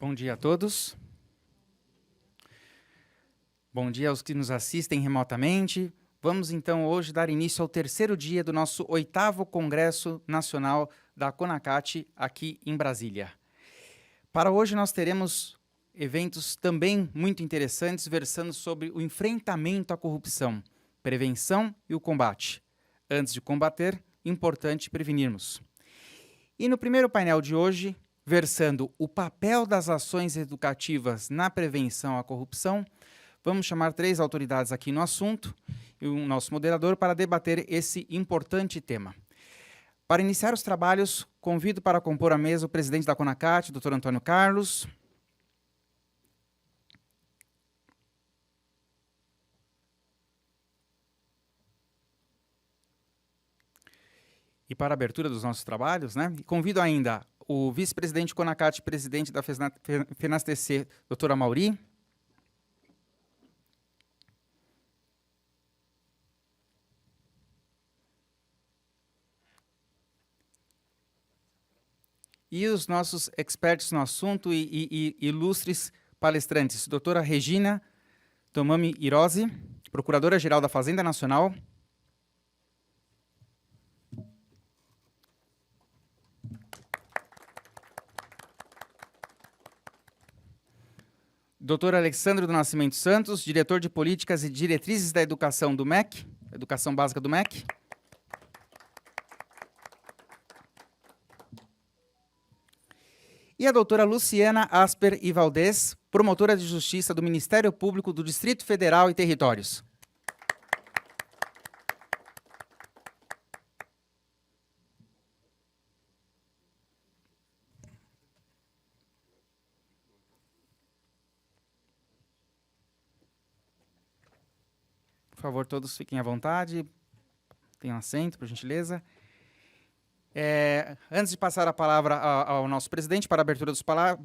Bom dia a todos. Bom dia aos que nos assistem remotamente. Vamos então hoje dar início ao terceiro dia do nosso 8º Congresso Nacional da CONACAT aqui em Brasília. Para hoje nós teremos eventos também muito interessantes versando sobre o enfrentamento à corrupção, prevenção e o combate. Antes de combater, importante prevenirmos. E no primeiro painel de hoje, versando o papel das ações educativas na prevenção à corrupção, vamos chamar 3 autoridades aqui no assunto e o nosso moderador para debater esse importante tema. Para iniciar os trabalhos, convido para compor a mesa o presidente da CONACAT, Dr. Antônio Carlos. E para a abertura dos nossos trabalhos, convido ainda o vice-presidente CONACAT, presidente da FENASTC, Dr. Amaury. E os nossos experts no assunto e ilustres palestrantes, doutora Regina Tomami Hirose, Procuradora-Geral da Fazenda Nacional. Doutor Alexandre do Nascimento Santos, Diretor de Políticas e Diretrizes da Educação do MEC, Educação Básica do MEC. E a doutora Luciana Asper e Valdez, Promotora de Justiça do Ministério Público do Distrito Federal e Territórios. Por favor, todos fiquem à vontade, tenham assento, por gentileza. Antes de passar a palavra ao nosso presidente para a abertura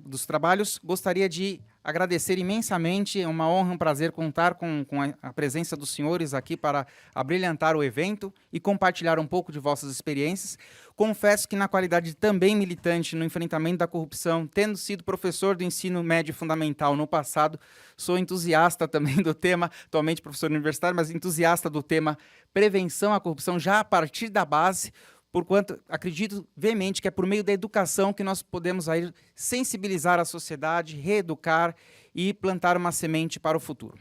dos trabalhos, gostaria de agradecer imensamente, é uma honra, um prazer contar com a presença dos senhores aqui para abrilhantar o evento e compartilhar um pouco de vossas experiências. Confesso que na qualidade também militante no enfrentamento da corrupção, tendo sido professor do ensino médio fundamental no passado, sou entusiasta também do tema, atualmente professor universitário, mas entusiasta do tema prevenção à corrupção já a partir da base, porquanto acredito veemente que é por meio da educação que nós podemos aí sensibilizar a sociedade, reeducar e plantar uma semente para o futuro.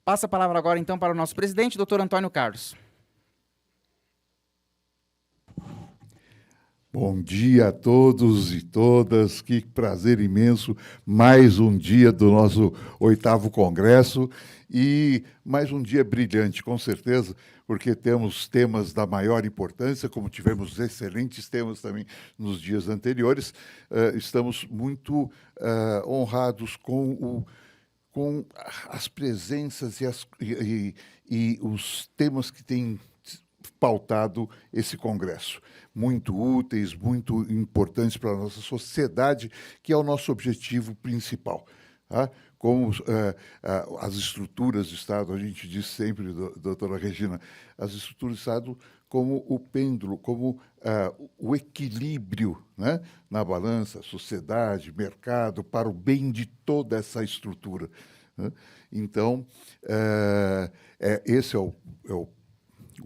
Passo a palavra agora, então, para o nosso presidente, Dr. Antônio Carlos. Bom dia a todos e todas, que prazer imenso, mais um dia do nosso 8º Congresso e mais um dia brilhante, com certeza, porque temos temas da maior importância, como tivemos excelentes temas também nos dias anteriores. Estamos muito honrados com as presenças e os temas que têm pautado esse congresso. Muito úteis, muito importantes para a nossa sociedade, que é o nosso objetivo principal. Tá? Como as estruturas do Estado, a gente diz sempre, doutora Regina, as estruturas do Estado como o pêndulo, como o equilíbrio, né, na balança, sociedade, mercado, para o bem de toda essa estrutura. Né? Então, esse é o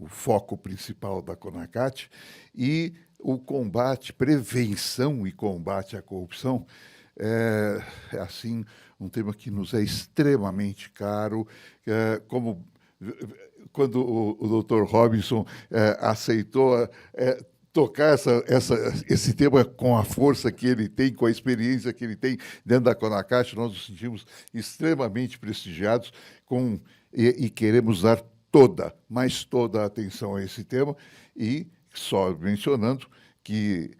foco principal da CONACAT, e o combate, prevenção e combate à corrupção é assim, um tema que nos é extremamente caro, como quando o Dr. Robinson aceitou tocar esse tema com a força que ele tem, com a experiência que ele tem dentro da CONACAT, nós nos sentimos extremamente prestigiados e queremos dar toda a atenção a esse tema, e só mencionando que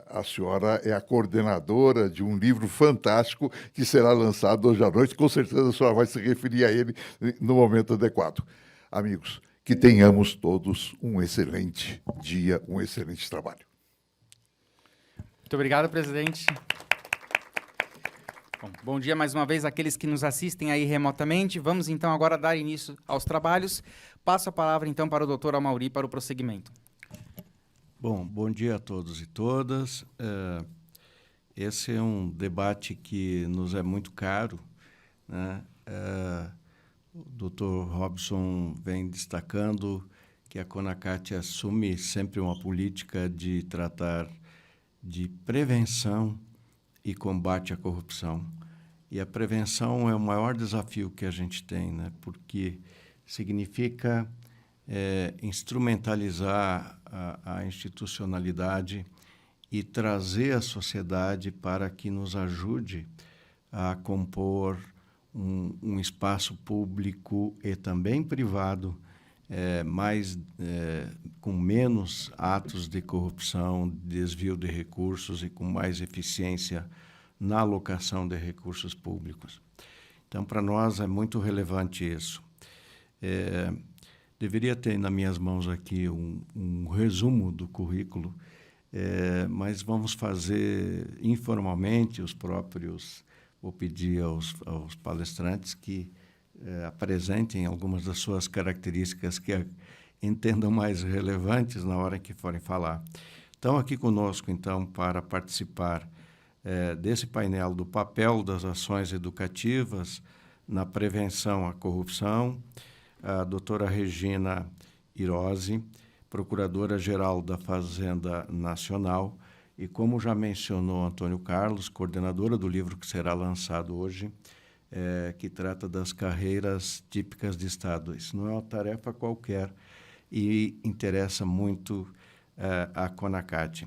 a senhora é a coordenadora de um livro fantástico que será lançado hoje à noite. Com certeza a senhora vai se referir a ele no momento adequado. Amigos, que tenhamos todos um excelente dia, um excelente trabalho. Muito obrigado, presidente. Bom dia mais uma vez àqueles que nos assistem aí remotamente. Vamos então agora dar início aos trabalhos. Passo a palavra então para o Dr. Amaury para o prosseguimento. Bom dia a todos e todas. esse é um debate que nos é muito caro, né? O Dr. Robson vem destacando que a CONACAT assume sempre uma política de tratar de prevenção e combate à corrupção. E a prevenção é o maior desafio que a gente tem, né? Porque significa instrumentalizar a institucionalidade e trazer a sociedade para que nos ajude a compor um espaço público e também privado com menos atos de corrupção, desvio de recursos e com mais eficiência na alocação de recursos públicos. Então, para nós é muito relevante isso. Deveria ter nas minhas mãos aqui um resumo do currículo, mas vamos fazer informalmente vou pedir aos palestrantes que apresentem algumas das suas características que entendam mais relevantes na hora que forem falar. Estão aqui conosco, então, para participar desse painel do papel das ações educativas na prevenção à corrupção, a doutora Regina Irosi, Procuradora-Geral da Fazenda Nacional, e, como já mencionou Antônio Carlos, coordenadora do livro que será lançado hoje, que trata das carreiras típicas de Estado. Isso não é uma tarefa qualquer e interessa muito a CONACAT.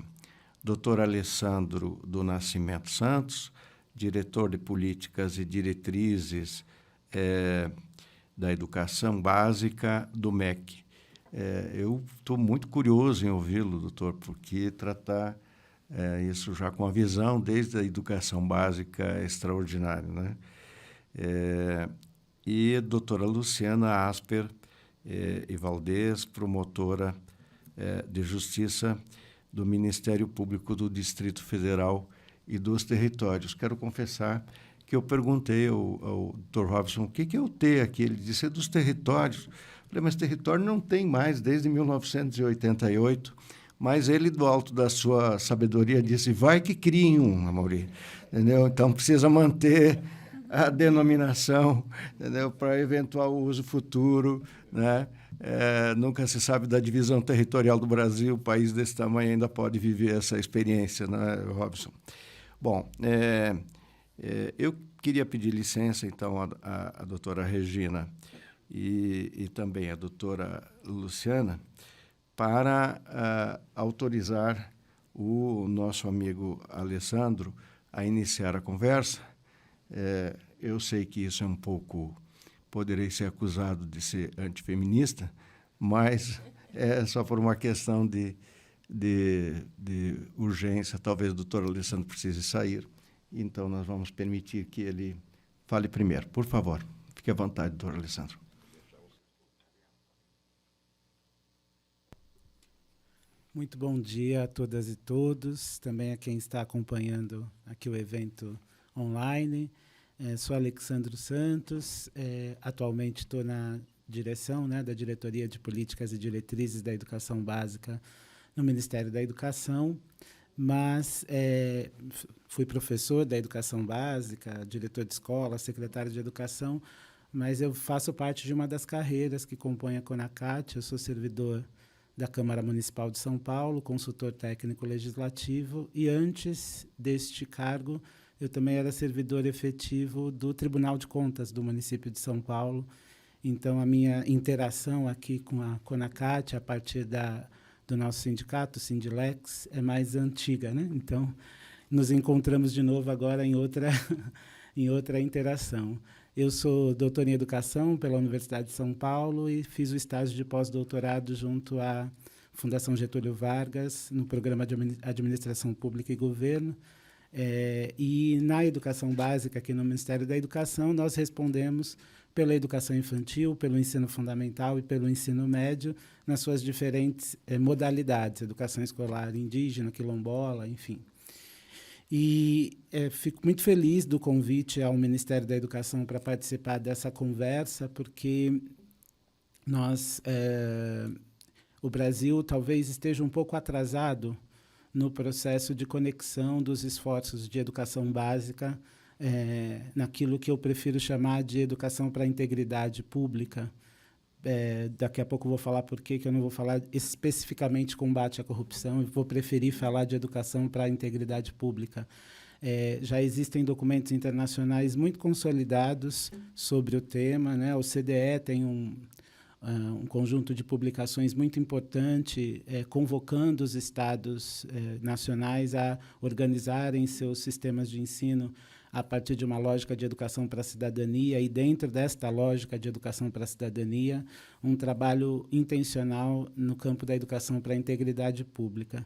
Dr. Alessandro do Nascimento Santos, diretor de Políticas e Diretrizes da Educação Básica do MEC. Eu estou muito curioso em ouvi-lo, doutor, porque tratar isso já com a visão desde a educação básica é extraordinário, né? E a doutora Luciana Asper e Valdez, promotora de Justiça do Ministério Público do Distrito Federal e dos Territórios. Quero confessar que eu perguntei ao Dr. Robson o que é o T aqui. Ele disse, é dos territórios. Falei, mas território não tem mais desde 1988. Mas ele, do alto da sua sabedoria, disse, vai que criem um, Amaury. Entendeu? Então, precisa manter a denominação, entendeu? Para eventual uso futuro, né? Nunca se sabe da divisão territorial do Brasil, um país desse tamanho ainda pode viver essa experiência, né, Robson? Bom, eu queria pedir licença, então, à doutora Regina e também à doutora Luciana para autorizar o nosso amigo Alessandro a iniciar a conversa. Eu sei que isso é um pouco... Poderei ser acusado de ser antifeminista, mas é só por uma questão de urgência. Talvez o doutor Alessandro precise sair, então nós vamos permitir que ele fale primeiro. Por favor, fique à vontade, doutor Alessandro. Muito bom dia a todas e todos, também a quem está acompanhando aqui o evento online. Sou Alexandro Santos, atualmente estou na direção, né, da Diretoria de Políticas e Diretrizes da Educação Básica no Ministério da Educação, mas fui professor da Educação Básica, diretor de escola, secretário de Educação, mas eu faço parte de uma das carreiras que compõem a CONACAT. Eu sou servidor da Câmara Municipal de São Paulo, consultor técnico legislativo, e antes deste cargo, eu também era servidor efetivo do Tribunal de Contas do município de São Paulo. Então, a minha interação aqui com a CONACAT, a partir do nosso sindicato, o Sindilex, é mais antiga, né? Então, nos encontramos de novo agora em outra interação. Eu sou doutor em Educação pela Universidade de São Paulo e fiz o estágio de pós-doutorado junto à Fundação Getúlio Vargas, no programa de Administração Pública e Governo. E na educação básica, aqui no Ministério da Educação, nós respondemos pela educação infantil, pelo ensino fundamental e pelo ensino médio, nas suas diferentes modalidades, educação escolar indígena, quilombola, enfim. E fico muito feliz do convite ao Ministério da Educação para participar dessa conversa, porque o Brasil talvez esteja um pouco atrasado no processo de conexão dos esforços de educação básica naquilo que eu prefiro chamar de educação para a integridade pública. Daqui a pouco eu vou falar por que eu não vou falar especificamente combate à corrupção, eu vou preferir falar de educação para a integridade pública. Já existem documentos internacionais muito consolidados sobre o tema, né? O CDE tem um conjunto de publicações muito importante, convocando os estados nacionais a organizarem seus sistemas de ensino a partir de uma lógica de educação para a cidadania, e dentro desta lógica de educação para a cidadania, um trabalho intencional no campo da educação para a integridade pública.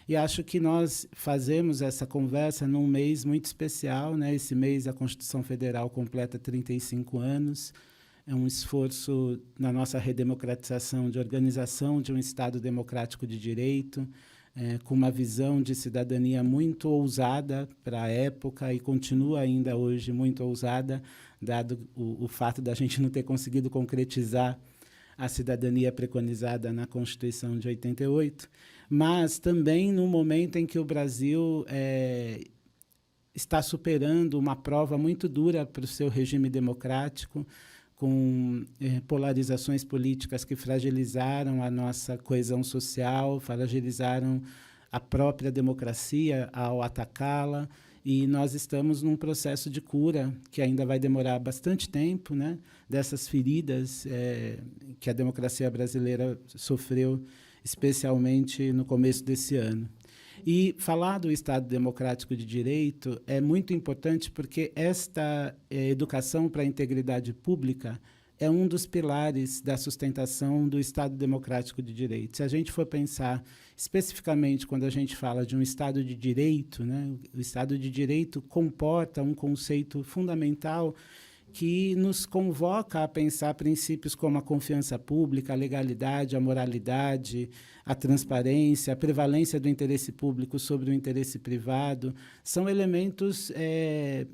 E acho que nós fazemos essa conversa num mês muito especial, né? Esse mês a Constituição Federal completa 35 anos, é um esforço na nossa redemocratização, de organização de um Estado democrático de direito, com uma visão de cidadania muito ousada para a época e continua ainda hoje muito ousada, dado o fato da gente não ter conseguido concretizar a cidadania preconizada na Constituição de 88, mas também no momento em que o Brasil está superando uma prova muito dura para o seu regime democrático, com polarizações políticas que fragilizaram a nossa coesão social, fragilizaram a própria democracia ao atacá-la, e nós estamos num processo de cura que ainda vai demorar bastante tempo, né, dessas feridas que a democracia brasileira sofreu, especialmente no começo desse ano. E falar do Estado Democrático de Direito é muito importante porque esta educação para a integridade pública é um dos pilares da sustentação do Estado Democrático de Direito. Se a gente for pensar especificamente quando a gente fala de um Estado de Direito, né, o Estado de Direito comporta um conceito fundamental que nos convoca a pensar princípios como a confiança pública, a legalidade, a moralidade, a transparência, a prevalência do interesse público sobre o interesse privado. São elementos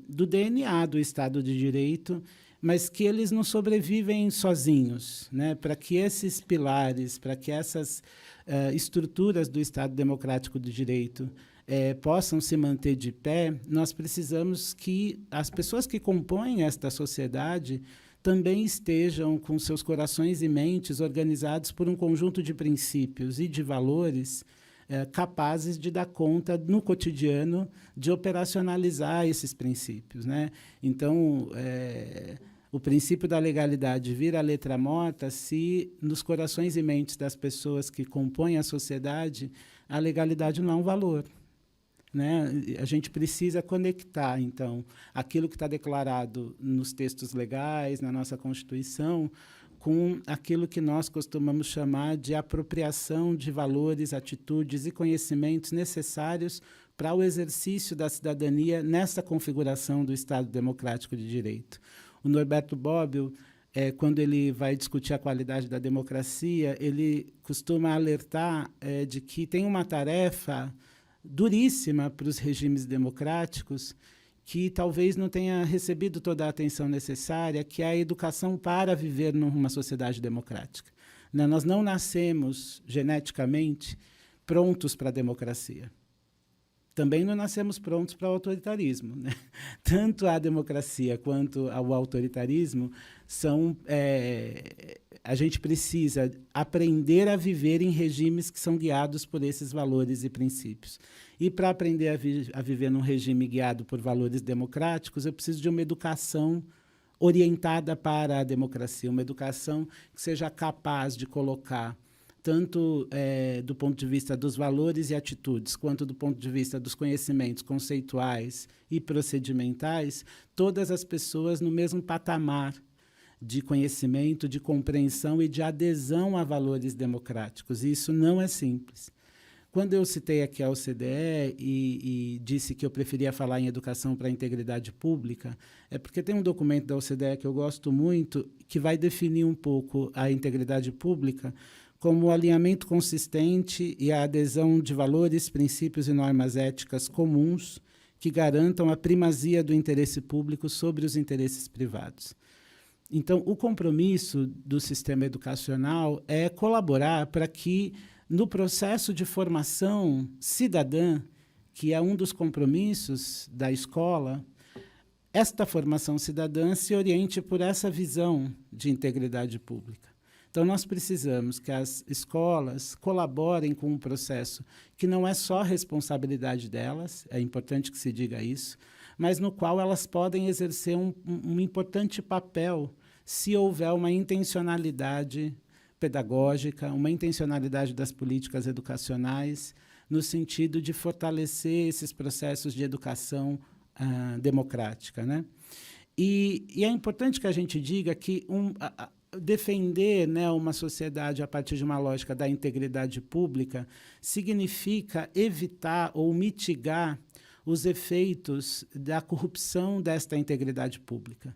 do DNA do Estado de Direito, mas que eles não sobrevivem sozinhos, né? Para que esses pilares, para que essas estruturas do Estado Democrático de Direito possam se manter de pé, nós precisamos que as pessoas que compõem esta sociedade também estejam com seus corações e mentes organizados por um conjunto de princípios e de valores capazes de dar conta, no cotidiano, de operacionalizar esses princípios, né? Então, o princípio da legalidade vira a letra morta se, nos corações e mentes das pessoas que compõem a sociedade, a legalidade não é um valor. Né? A gente precisa conectar, então, aquilo que está declarado nos textos legais, na nossa Constituição, com aquilo que nós costumamos chamar de apropriação de valores, atitudes e conhecimentos necessários para o exercício da cidadania nessa configuração do Estado Democrático de Direito. O Norberto Bobbio, quando ele vai discutir a qualidade da democracia, ele costuma alertar de que tem uma tarefa duríssima para os regimes democráticos, que talvez não tenha recebido toda a atenção necessária, que é a educação para viver numa sociedade democrática. Nós não nascemos geneticamente prontos para a democracia. Também não nascemos prontos para o autoritarismo, né? Tanto a democracia quanto o autoritarismo são... a gente precisa aprender a viver em regimes que são guiados por esses valores e princípios. E, para aprender a viver num regime guiado por valores democráticos, eu preciso de uma educação orientada para a democracia, uma educação que seja capaz de colocar, tanto do ponto de vista dos valores e atitudes, quanto do ponto de vista dos conhecimentos conceituais e procedimentais, todas as pessoas no mesmo patamar de conhecimento, de compreensão e de adesão a valores democráticos. E isso não é simples. Quando eu citei aqui a OCDE e disse que eu preferia falar em educação para a integridade pública, é porque tem um documento da OCDE que eu gosto muito, que vai definir um pouco a integridade pública como o alinhamento consistente e a adesão de valores, princípios e normas éticas comuns que garantam a primazia do interesse público sobre os interesses privados. Então, o compromisso do sistema educacional é colaborar para que no processo de formação cidadã, que é um dos compromissos da escola, esta formação cidadã se oriente por essa visão de integridade pública. Então, nós precisamos que as escolas colaborem com um processo que não é só responsabilidade delas, é importante que se diga isso, mas no qual elas podem exercer um importante papel se houver uma intencionalidade pedagógica, uma intencionalidade das políticas educacionais, no sentido de fortalecer esses processos de educação democrática, né? E é importante que a gente diga que defender, né, uma sociedade a partir de uma lógica da integridade pública significa evitar ou mitigar os efeitos da corrupção desta integridade pública.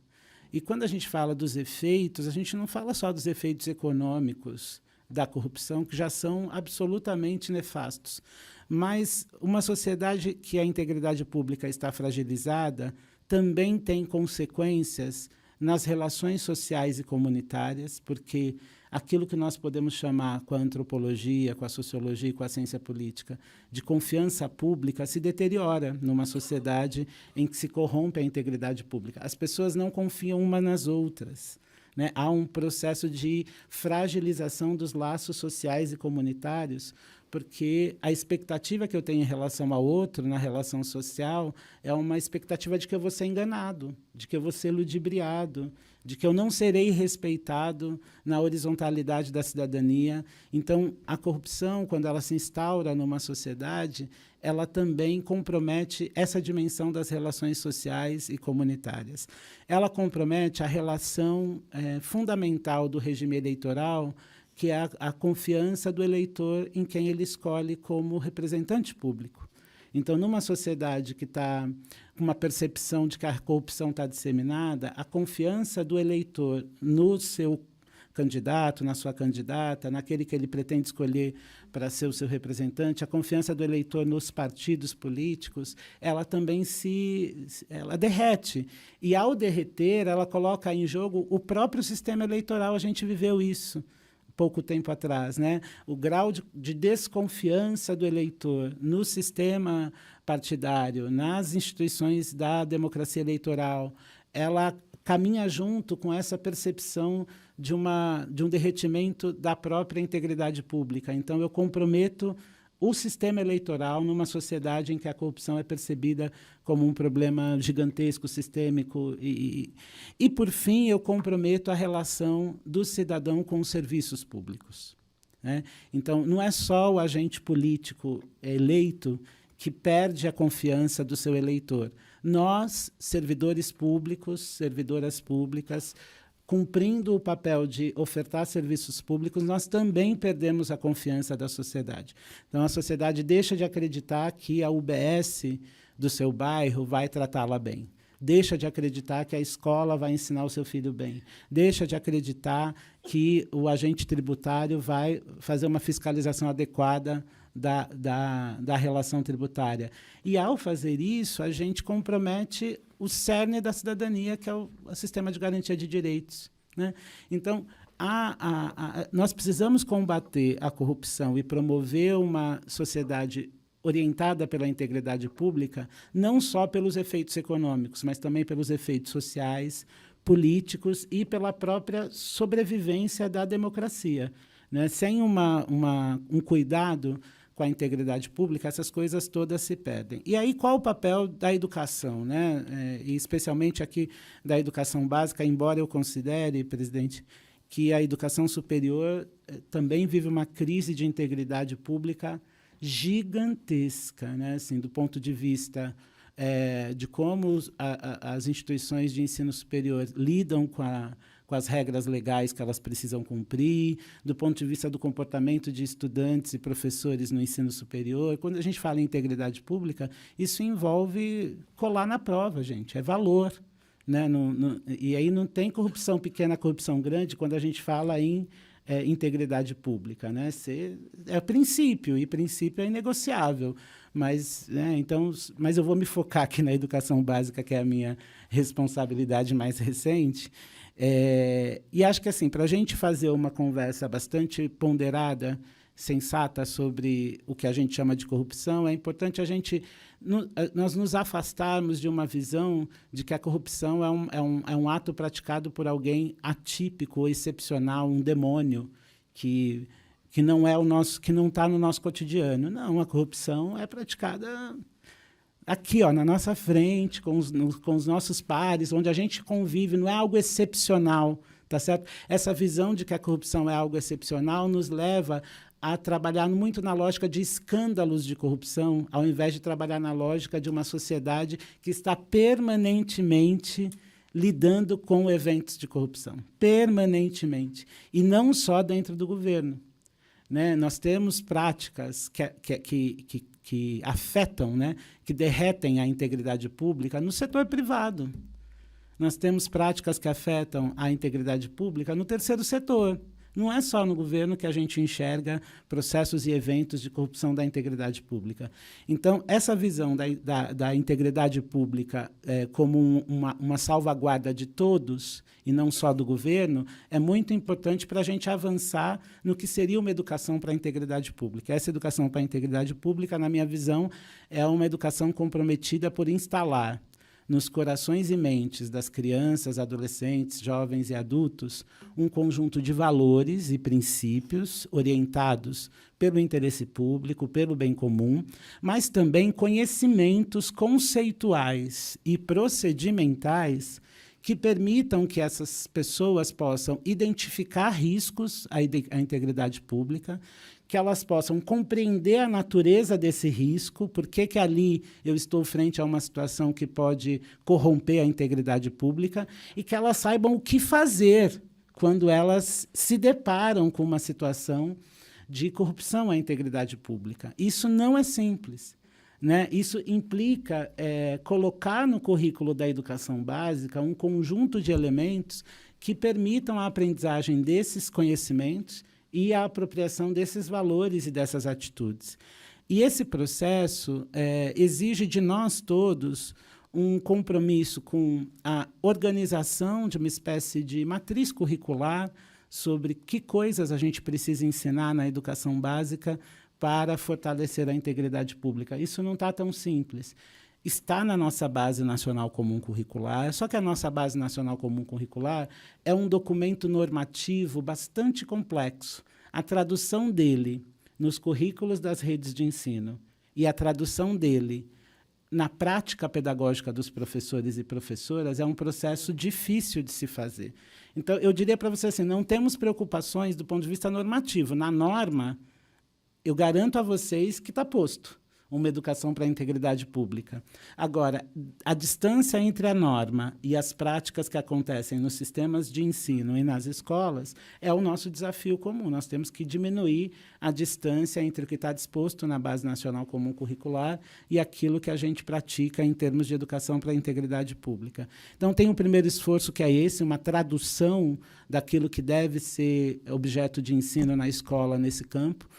E quando a gente fala dos efeitos, a gente não fala só dos efeitos econômicos da corrupção, que já são absolutamente nefastos. Mas uma sociedade que a integridade pública está fragilizada também tem consequências nas relações sociais e comunitárias, porque aquilo que nós podemos chamar com a antropologia, com a sociologia e com a ciência política de confiança pública se deteriora numa sociedade em que se corrompe a integridade pública. As pessoas não confiam umas nas outras, né? Há um processo de fragilização dos laços sociais e comunitários, porque a expectativa que eu tenho em relação ao outro, na relação social, é uma expectativa de que eu vou ser enganado, de que eu vou ser ludibriado, de que eu não serei respeitado na horizontalidade da cidadania. Então, a corrupção, quando ela se instaura numa sociedade, ela também compromete essa dimensão das relações sociais e comunitárias. Ela compromete a relação fundamental do regime eleitoral, que é a confiança do eleitor em quem ele escolhe como representante público. Então, numa sociedade que está com uma percepção de que a corrupção está disseminada, a confiança do eleitor no seu candidato, na sua candidata, naquele que ele pretende escolher para ser o seu representante, a confiança do eleitor nos partidos políticos, ela também ela derrete. E, ao derreter, ela coloca em jogo o próprio sistema eleitoral. A gente viveu isso pouco tempo atrás, né? O grau de desconfiança do eleitor no sistema partidário, nas instituições da democracia eleitoral, ela caminha junto com essa percepção de um derretimento da própria integridade pública. Então, eu comprometo o sistema eleitoral numa sociedade em que a corrupção é percebida como um problema gigantesco, sistêmico. E, por fim, eu comprometo a relação do cidadão com os serviços públicos, né? Então, não é só o agente político eleito que perde a confiança do seu eleitor. Nós, servidores públicos, servidoras públicas, cumprindo o papel de ofertar serviços públicos, nós também perdemos a confiança da sociedade. Então, a sociedade deixa de acreditar que a UBS do seu bairro vai tratá-la bem. Deixa de acreditar que a escola vai ensinar o seu filho bem. Deixa de acreditar que o agente tributário vai fazer uma fiscalização adequada da relação tributária. E, ao fazer isso, a gente compromete o cerne da cidadania, que é o sistema de garantia de direitos, né? Então, nós precisamos combater a corrupção e promover uma sociedade orientada pela integridade pública, não só pelos efeitos econômicos, mas também pelos efeitos sociais, políticos e pela própria sobrevivência da democracia, né? Sem um cuidado com a integridade pública, essas coisas todas se perdem. E aí, qual o papel da educação, né? E especialmente aqui da educação básica, embora eu considere, presidente, que a educação superior também vive uma crise de integridade pública gigantesca, né? Assim, do ponto de vista de como as instituições de ensino superior lidam com as regras legais que elas precisam cumprir, do ponto de vista do comportamento de estudantes e professores no ensino superior. Quando a gente fala em integridade pública, isso envolve colar na prova, gente, é valor, né? E aí não tem corrupção pequena, corrupção grande, quando a gente fala em integridade pública, né? É princípio, e princípio é inegociável. Mas eu vou me focar aqui na educação básica, que é a minha responsabilidade mais recente. E acho que, assim, para a gente fazer uma conversa bastante ponderada sensata sobre o que a gente chama de corrupção, é importante nós nos afastarmos de uma visão de que a corrupção é um ato praticado por alguém atípico ou excepcional, um demônio que não é o nosso, que não está no nosso cotidiano. Não, a corrupção é praticada aqui, ó, na nossa frente, com os nossos pares, onde a gente convive, não é algo excepcional, tá certo? Essa visão de que a corrupção é algo excepcional nos leva a trabalhar muito na lógica de escândalos de corrupção, ao invés de trabalhar na lógica de uma sociedade que está permanentemente lidando com eventos de corrupção, permanentemente, e não só dentro do governo. Né? Nós temos práticas que afetam, né? Que derretem a integridade pública no setor privado. Nós temos práticas que afetam a integridade pública no terceiro setor. Não é só no governo que a gente enxerga processos e eventos de corrupção da integridade pública. Então, essa visão da integridade pública como uma salvaguarda de todos, e não só do governo, é muito importante para a gente avançar no que seria uma educação para a integridade pública. Essa educação para a integridade pública, na minha visão, é uma educação comprometida por instalar nos corações e mentes das crianças, adolescentes, jovens e adultos, um conjunto de valores e princípios orientados pelo interesse público, pelo bem comum, mas também conhecimentos conceituais e procedimentais que permitam que essas pessoas possam identificar riscos à integridade pública, que elas possam compreender a natureza desse risco, por que ali eu estou frente a uma situação que pode corromper a integridade pública, e que elas saibam o que fazer quando elas se deparam com uma situação de corrupção à integridade pública. Isso não é simples. Né? Isso implica colocar no currículo da educação básica um conjunto de elementos que permitam a aprendizagem desses conhecimentos e a apropriação desses valores e dessas atitudes. E esse processo exige de nós todos um compromisso com a organização de uma espécie de matriz curricular sobre que coisas a gente precisa ensinar na educação básica para fortalecer a integridade pública. Isso não está tão simples. Está na nossa Base Nacional Comum Curricular, só que a nossa Base Nacional Comum Curricular é um documento normativo bastante complexo. A tradução dele nos currículos das redes de ensino e a tradução dele na prática pedagógica dos professores e professoras é um processo difícil de se fazer. Então, eu diria para você assim, não temos preocupações do ponto de vista normativo. Na norma, eu garanto a vocês que está posto uma educação para a integridade pública. Agora, a distância entre a norma e as práticas que acontecem nos sistemas de ensino e nas escolas é o nosso desafio comum. Nós temos que diminuir a distância entre o que está disposto na Base Nacional Comum Curricular e aquilo que a gente pratica em termos de educação para a integridade pública. Então, tem um primeiro esforço que é esse, uma tradução daquilo que deve ser objeto de ensino na escola nesse campo,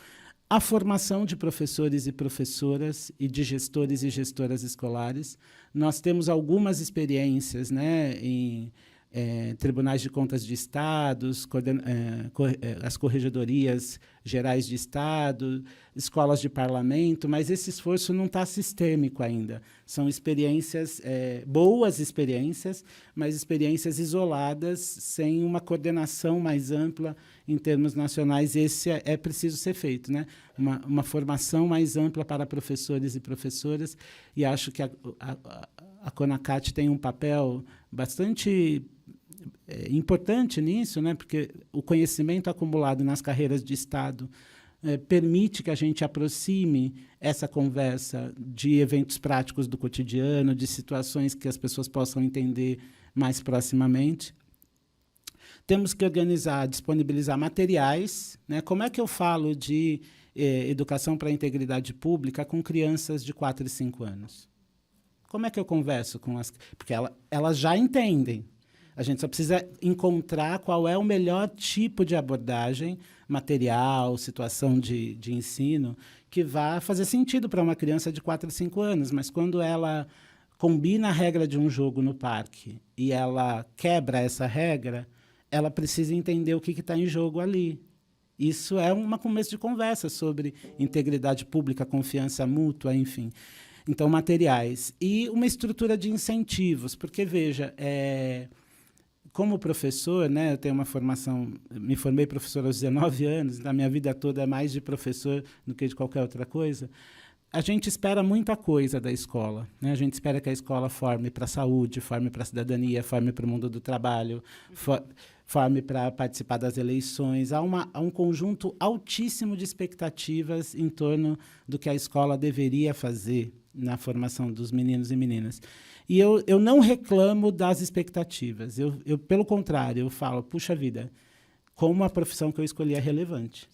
a formação de professores e professoras e de gestores e gestoras escolares. Nós temos algumas experiências, né, em tribunais de contas de estados, as corregedorias gerais de estado, escolas de parlamento, mas esse esforço não está sistêmico ainda. São experiências, boas experiências, mas experiências isoladas, sem uma coordenação mais ampla em termos nacionais. Esse é preciso ser feito, né? Uma formação mais ampla para professores e professoras, e acho que a CONACAT tem um papel bastante importante nisso, né? Porque o conhecimento acumulado nas carreiras de Estado permite que a gente aproxime essa conversa de eventos práticos do cotidiano, de situações que as pessoas possam entender mais proximamente. Temos que organizar, disponibilizar materiais, né? Como é que eu falo de educação para a integridade pública com crianças de 4 e 5 anos? Como é que eu converso com as... Porque elas já entendem. A gente só precisa encontrar qual é o melhor tipo de abordagem, material, situação de ensino, que vá fazer sentido para uma criança de 4 a 5 anos. Mas quando ela combina a regra de um jogo no parque e ela quebra essa regra, ela precisa entender o que está em jogo ali. Isso é um começo de conversa sobre integridade pública, confiança mútua, enfim. Então, materiais. E uma estrutura de incentivos, porque, veja, como professor, né, eu tenho uma formação, me formei professor aos 19 anos, na minha vida toda é mais de professor do que de qualquer outra coisa. A gente espera muita coisa da escola, né? A gente espera que a escola forme para a saúde, forme para a cidadania, forme para o mundo do trabalho, forme para participar das eleições. Há um conjunto altíssimo de expectativas em torno do que a escola deveria fazer na formação dos meninos e meninas. E eu não reclamo das expectativas. Pelo contrário, eu falo, puxa vida, como a profissão que eu escolhi é relevante.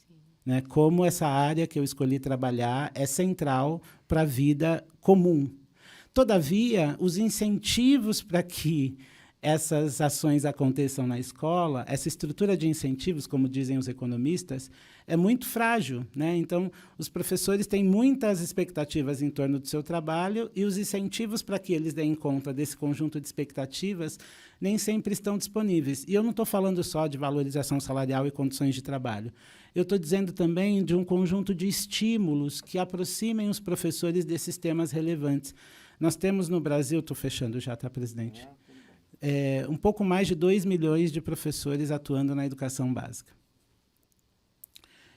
Né? Como essa área que eu escolhi trabalhar é central para a vida comum. Todavia, os incentivos para que essas ações aconteçam na escola, essa estrutura de incentivos, como dizem os economistas, é muito frágil, né? Então, os professores têm muitas expectativas em torno do seu trabalho e os incentivos para que eles deem conta desse conjunto de expectativas nem sempre estão disponíveis. E eu não estou falando só de valorização salarial e condições de trabalho. Eu estou dizendo também de um conjunto de estímulos que aproximem os professores desses temas relevantes. Nós temos no Brasil, estou fechando já, tá, presidente? Um pouco mais de 2 milhões de professores atuando na educação básica.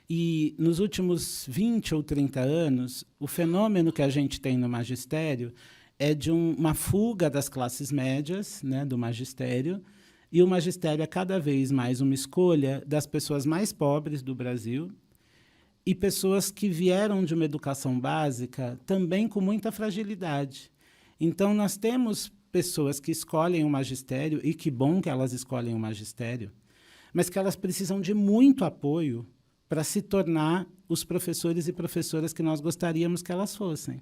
E, nos últimos 20 ou 30 anos, o fenômeno que a gente tem no magistério é de uma fuga das classes médias, né, do magistério, e o magistério é cada vez mais uma escolha das pessoas mais pobres do Brasil e pessoas que vieram de uma educação básica também com muita fragilidade. Então, nós temos pessoas que escolhem o magistério, e que bom que elas escolhem o magistério, mas que elas precisam de muito apoio para se tornar os professores e professoras que nós gostaríamos que elas fossem.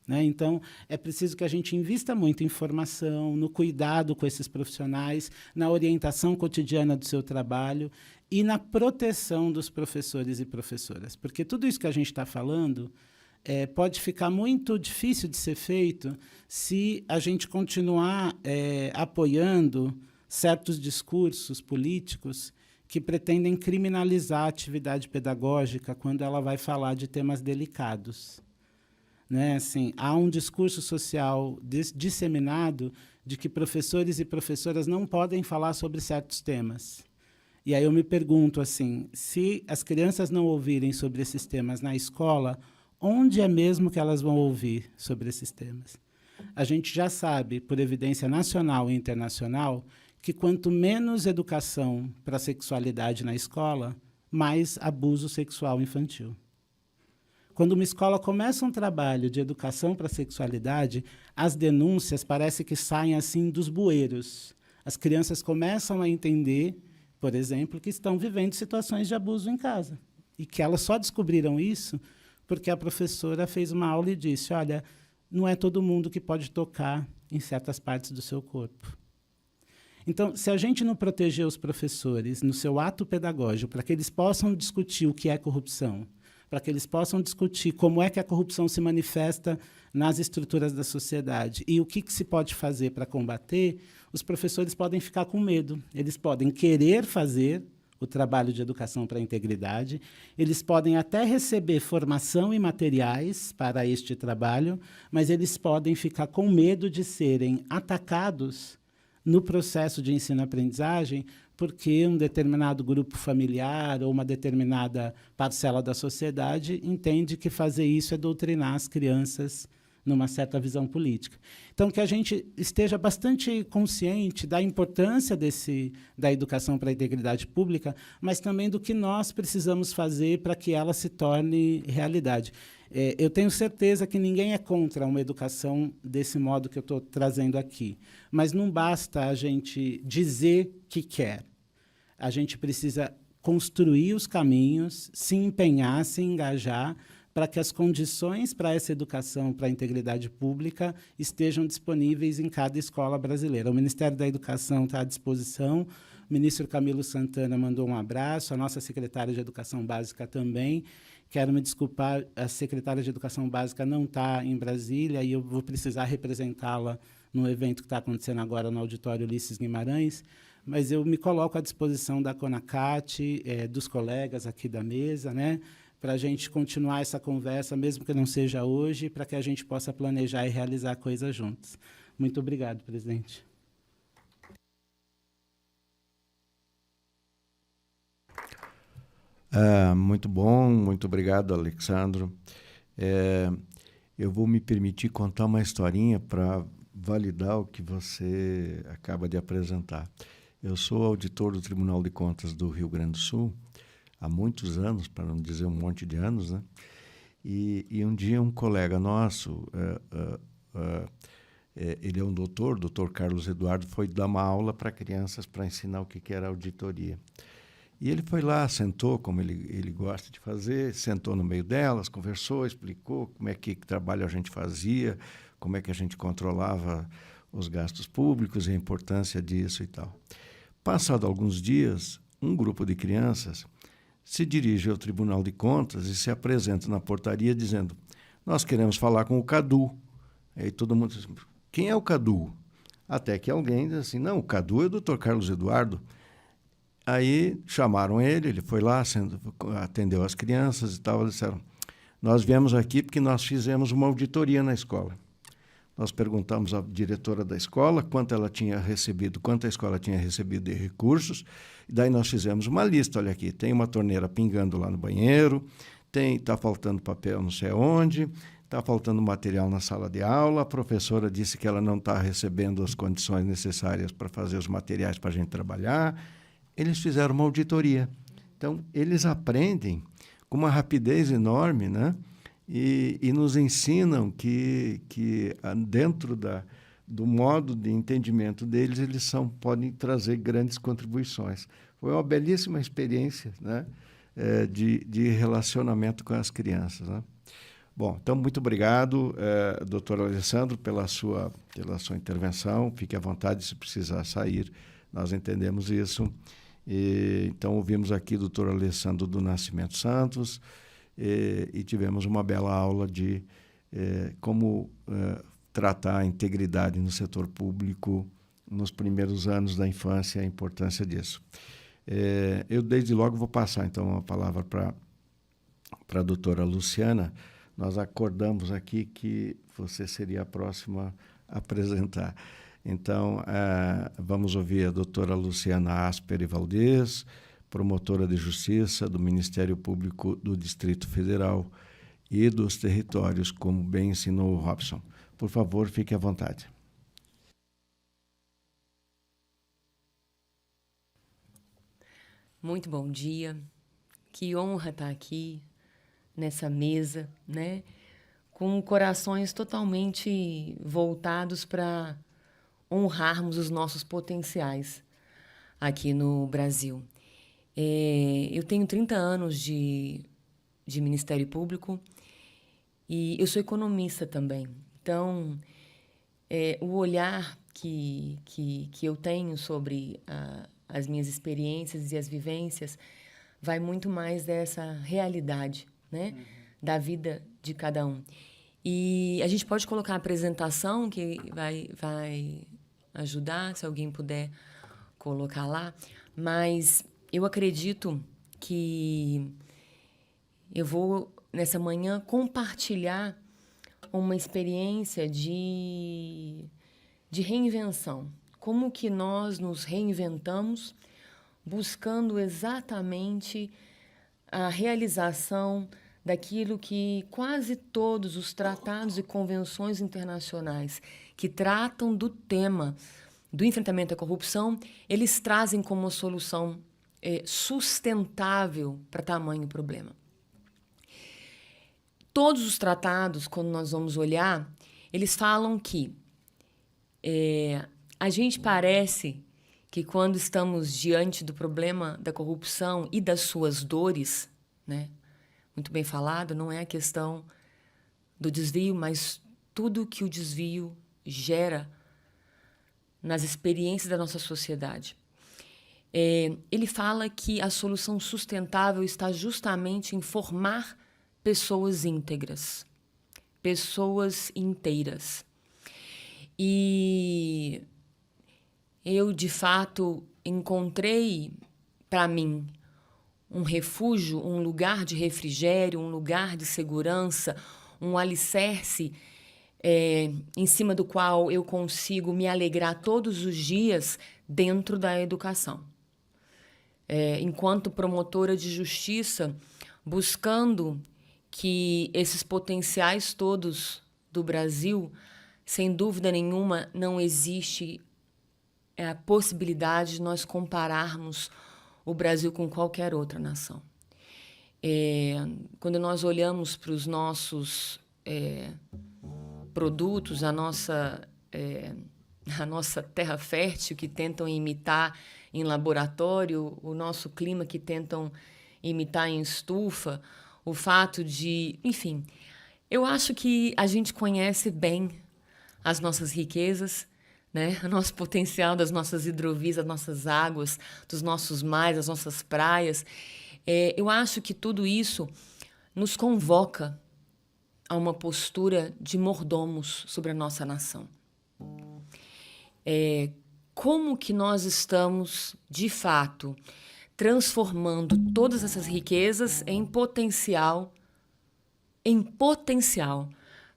Né? Então, é preciso que a gente invista muito em formação, no cuidado com esses profissionais, na orientação cotidiana do seu trabalho e na proteção dos professores e professoras. Porque tudo isso que a gente está falando pode ficar muito difícil de ser feito se a gente continuar apoiando certos discursos políticos que pretendem criminalizar a atividade pedagógica quando ela vai falar de temas delicados. Né? Assim, há um discurso social disseminado de que professores e professoras não podem falar sobre certos temas. E aí eu me pergunto, assim, se as crianças não ouvirem sobre esses temas na escola, onde é mesmo que elas vão ouvir sobre esses temas? A gente já sabe, por evidência nacional e internacional, que quanto menos educação para a sexualidade na escola, mais abuso sexual infantil. Quando uma escola começa um trabalho de educação para a sexualidade, as denúncias parece que saem assim dos bueiros. As crianças começam a entender, por exemplo, que estão vivendo situações de abuso em casa. E que elas só descobriram isso porque a professora fez uma aula e disse, olha, não é todo mundo que pode tocar em certas partes do seu corpo. Então, se a gente não proteger os professores no seu ato pedagógico, para que eles possam discutir o que é corrupção, para que eles possam discutir como é que a corrupção se manifesta nas estruturas da sociedade e o que se pode fazer para combater, os professores podem ficar com medo. Eles podem querer fazer o trabalho de educação para a integridade, eles podem até receber formação e materiais para este trabalho, mas eles podem ficar com medo de serem atacados no processo de ensino-aprendizagem, porque um determinado grupo familiar ou uma determinada parcela da sociedade entende que fazer isso é doutrinar as crianças numa certa visão política. Então, que a gente esteja bastante consciente da importância da educação para a integridade pública, mas também do que nós precisamos fazer para que ela se torne realidade. Eu tenho certeza que ninguém é contra uma educação desse modo que eu estou trazendo aqui, mas não basta a gente dizer que quer. A gente precisa construir os caminhos, se empenhar, se engajar, para que as condições para essa educação, para a integridade pública, estejam disponíveis em cada escola brasileira. O Ministério da Educação está à disposição, o ministro Camilo Santana mandou um abraço, a nossa secretária de Educação Básica também, Quero me desculpar, a secretária de Educação Básica não está em Brasília e eu vou precisar representá-la no evento que está acontecendo agora no Auditório Ulisses Guimarães, mas eu me coloco à disposição da CONACAT, dos colegas aqui da mesa, né, para a gente continuar essa conversa, mesmo que não seja hoje, para que a gente possa planejar e realizar coisas juntos. Muito obrigado, presidente. Muito bom, muito obrigado, Alexandro. Eu vou me permitir contar uma historinha para validar o que você acaba de apresentar. Eu sou auditor do Tribunal de Contas do Rio Grande do Sul há muitos anos, para não dizer um monte de anos, né? E um dia um colega nosso, ele é um doutor Carlos Eduardo, foi dar uma aula para crianças para ensinar o que era auditoria. E ele foi lá, sentou, como ele gosta de fazer, sentou no meio delas, conversou, explicou como é que trabalho a gente fazia, como é que a gente controlava os gastos públicos e a importância disso e tal. Passado alguns dias, um grupo de crianças se dirige ao Tribunal de Contas e se apresenta na portaria dizendo: nós queremos falar com o Cadu. Aí todo mundo diz: quem é o Cadu? Até que alguém diz assim: não, o Cadu é o Dr. Carlos Eduardo. Aí chamaram ele foi lá, atendeu as crianças e tal, disseram: nós viemos aqui porque nós fizemos uma auditoria na escola. Nós perguntamos à diretora da escola quanto a escola tinha recebido de recursos, e daí nós fizemos uma lista, olha aqui, tem uma torneira pingando lá no banheiro, está faltando papel não sei onde, está faltando material na sala de aula, a professora disse que ela não está recebendo as condições necessárias para fazer os materiais para a gente trabalhar. Eles fizeram uma auditoria. Então, eles aprendem com uma rapidez enorme, né? E nos ensinam que dentro do modo de entendimento deles, eles podem trazer grandes contribuições. Foi uma belíssima experiência, né? De relacionamento com as crianças, né? Bom, então, muito obrigado, doutor Alessandro, pela sua intervenção. Fique à vontade se precisar sair, nós entendemos isso. Então, ouvimos aqui o doutor Alessandro do Nascimento Santos e tivemos uma bela aula de como tratar a integridade no setor público nos primeiros anos da infância, a importância disso. Eu, desde logo, vou passar, então, a palavra para a doutora Luciana. Nós acordamos aqui que você seria a próxima a apresentar. Então, vamos ouvir a doutora Luciana Asper e Valdez, promotora de justiça do Ministério Público do Distrito Federal e dos territórios, como bem ensinou o Robson. Por favor, fique à vontade. Muito bom dia. Que honra estar aqui nessa mesa, né? Com corações totalmente voltados para honrarmos os nossos potenciais aqui no Brasil. Eu tenho 30 anos de Ministério Público e eu sou economista também. Então, o olhar que eu tenho sobre as minhas experiências e as vivências vai muito mais dessa realidade, né? Da vida de cada um. E a gente pode colocar a apresentação, que vai ajudar, se alguém puder colocar lá, mas eu acredito que eu vou, nessa manhã, compartilhar uma experiência de reinvenção. Como que nós nos reinventamos buscando exatamente a realização daquilo que quase todos os tratados e convenções internacionais que tratam do tema do enfrentamento à corrupção, eles trazem como uma solução sustentável para tamanho problema. Todos os tratados, quando nós vamos olhar, eles falam que a gente parece que quando estamos diante do problema da corrupção e das suas dores, né, muito bem falado, não é a questão do desvio, mas tudo que o desvio gera nas experiências da nossa sociedade. Ele fala que a solução sustentável está justamente em formar pessoas íntegras, pessoas inteiras. E eu, de fato, encontrei para mim um refúgio, um lugar de refrigério, um lugar de segurança, um alicerce em cima do qual eu consigo me alegrar todos os dias dentro da educação. Enquanto promotora de justiça, buscando que esses potenciais todos do Brasil, sem dúvida nenhuma, não existe a possibilidade de nós compararmos o Brasil com qualquer outra nação. Quando nós olhamos para os nossos produtos, a nossa terra fértil que tentam imitar em laboratório, o nosso clima que tentam imitar em estufa, o fato de... Enfim, eu acho que a gente conhece bem as nossas riquezas, né? O nosso potencial das nossas hidrovias, das nossas águas, dos nossos mares, das nossas praias. Eu acho que tudo isso nos convoca a uma postura de mordomos sobre a nossa nação. Como que nós estamos, de fato, transformando todas essas riquezas em potencial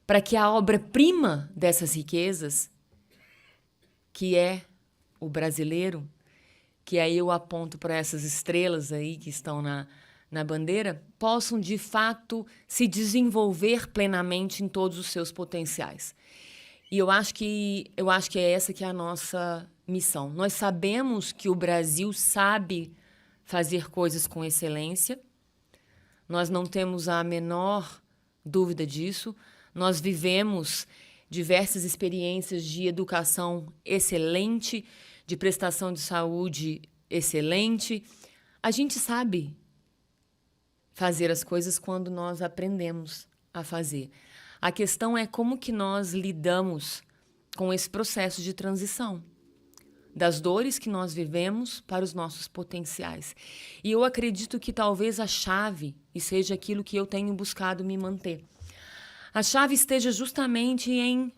para que a obra-prima dessas riquezas, que é o brasileiro, que aí eu aponto para essas estrelas aí que estão na bandeira, possam, de fato, se desenvolver plenamente em todos os seus potenciais. E eu acho que é essa que é a nossa missão. Nós sabemos que o Brasil sabe fazer coisas com excelência. Nós não temos a menor dúvida disso. Nós vivemos diversas experiências de educação excelente, de prestação de saúde excelente. A gente sabe fazer as coisas quando nós aprendemos a fazer. A questão é como que nós lidamos com esse processo de transição, das dores que nós vivemos para os nossos potenciais. E eu acredito que talvez a chave, e seja aquilo que eu tenho buscado me manter, a chave esteja justamente em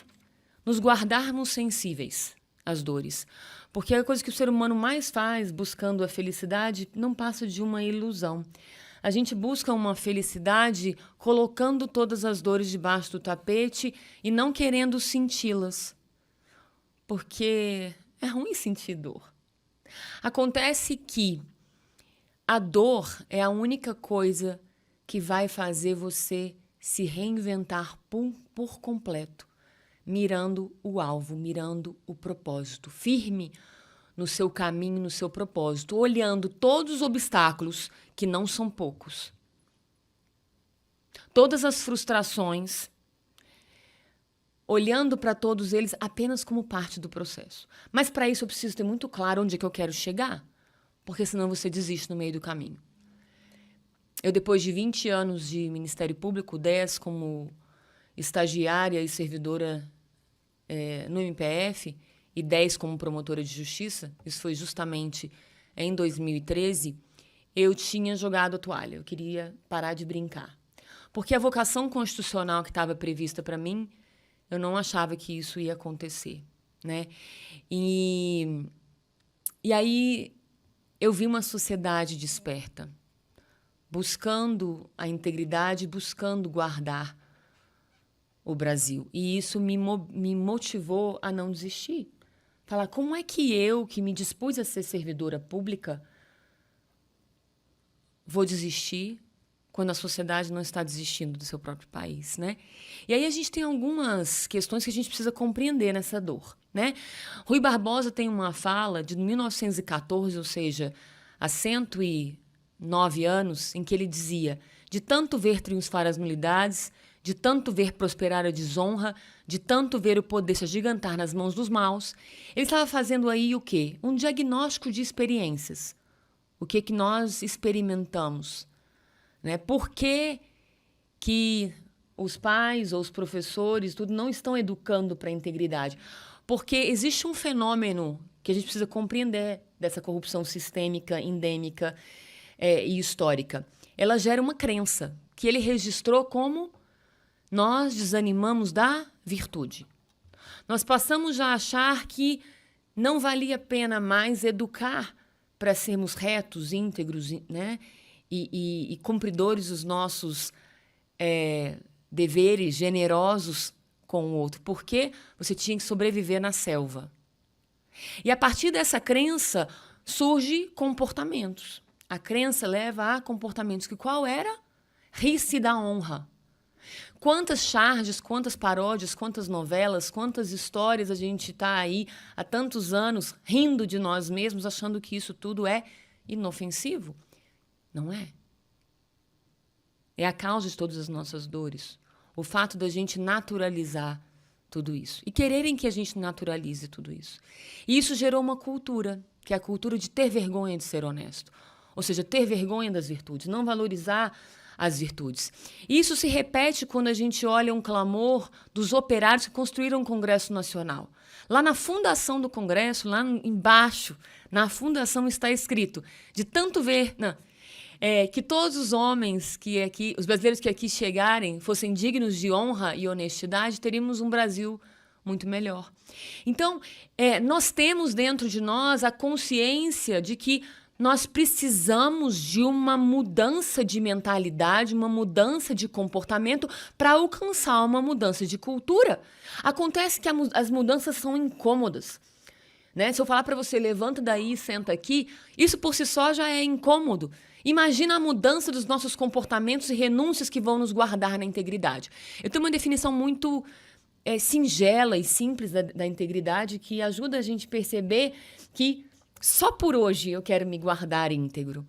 nos guardarmos sensíveis às dores. Porque a coisa que o ser humano mais faz buscando a felicidade não passa de uma ilusão. A gente busca uma felicidade colocando todas as dores debaixo do tapete e não querendo senti-las. Porque é ruim sentir dor. Acontece que a dor é a única coisa que vai fazer você se reinventar por completo, mirando o alvo, mirando o propósito, firme no seu caminho, no seu propósito, olhando todos os obstáculos, que não são poucos, todas as frustrações, olhando para todos eles apenas como parte do processo. Mas para isso eu preciso ter muito claro onde é que eu quero chegar, porque senão você desiste no meio do caminho. Eu, depois de 20 anos de Ministério Público, 10 como estagiária e servidora no MPF e 10 como promotora de justiça, isso foi justamente em 2013, eu tinha jogado a toalha, eu queria parar de brincar. Porque a vocação constitucional que estava prevista para mim, eu não achava que isso ia acontecer, né? E aí eu vi uma sociedade desperta, buscando a integridade, buscando guardar o Brasil. E isso me motivou a não desistir. Falar, como é que eu, que me dispus a ser servidora pública, vou desistir quando a sociedade não está desistindo do seu próprio país, né? E aí a gente tem algumas questões que a gente precisa compreender nessa dor, né? Rui Barbosa tem uma fala de 1914, ou seja, há 109 anos, em que ele dizia: de tanto ver triunfar as nulidades, de tanto ver prosperar a desonra, de tanto ver o poder se agigantar nas mãos dos maus, ele estava fazendo aí o quê? Um diagnóstico de experiências. O que nós experimentamos, né? Por que os pais ou os professores tudo não estão educando para a integridade? Porque existe um fenômeno que a gente precisa compreender dessa corrupção sistêmica, endêmica e histórica. Ela gera uma crença que ele registrou como nós desanimamos da virtude. Nós passamos a achar que não valia a pena mais educar para sermos retos, íntegros, né? E cumpridores dos nossos deveres, generosos com o outro, porque você tinha que sobreviver na selva. E a partir dessa crença surge comportamentos. A crença leva a comportamentos que qual era? Rir-se da honra. Quantas charges, quantas paródias, quantas novelas, quantas histórias a gente está aí há tantos anos rindo de nós mesmos, achando que isso tudo é inofensivo? Não é. É a causa de todas as nossas dores. O fato da gente naturalizar tudo isso. E quererem que a gente naturalize tudo isso. E isso gerou uma cultura, que é a cultura de ter vergonha de ser honesto. Ou seja, ter vergonha das virtudes, não valorizar as virtudes. E isso se repete quando a gente olha um clamor dos operários que construíram o Congresso Nacional. Lá na fundação do Congresso, lá embaixo, na fundação está escrito, de tanto ver... que todos os homens que aqui, os brasileiros que aqui chegarem, fossem dignos de honra e honestidade, teríamos um Brasil muito melhor. Então, nós temos dentro de nós a consciência de que nós precisamos de uma mudança de mentalidade, uma mudança de comportamento para alcançar uma mudança de cultura. Acontece que as mudanças são incômodas. Né? Se eu falar para você, levanta daí e senta aqui, isso por si só já é incômodo. Imagina a mudança dos nossos comportamentos e renúncias que vão nos guardar na integridade. Eu tenho uma definição muito singela e simples da integridade que ajuda a gente a perceber que só por hoje eu quero me guardar íntegro.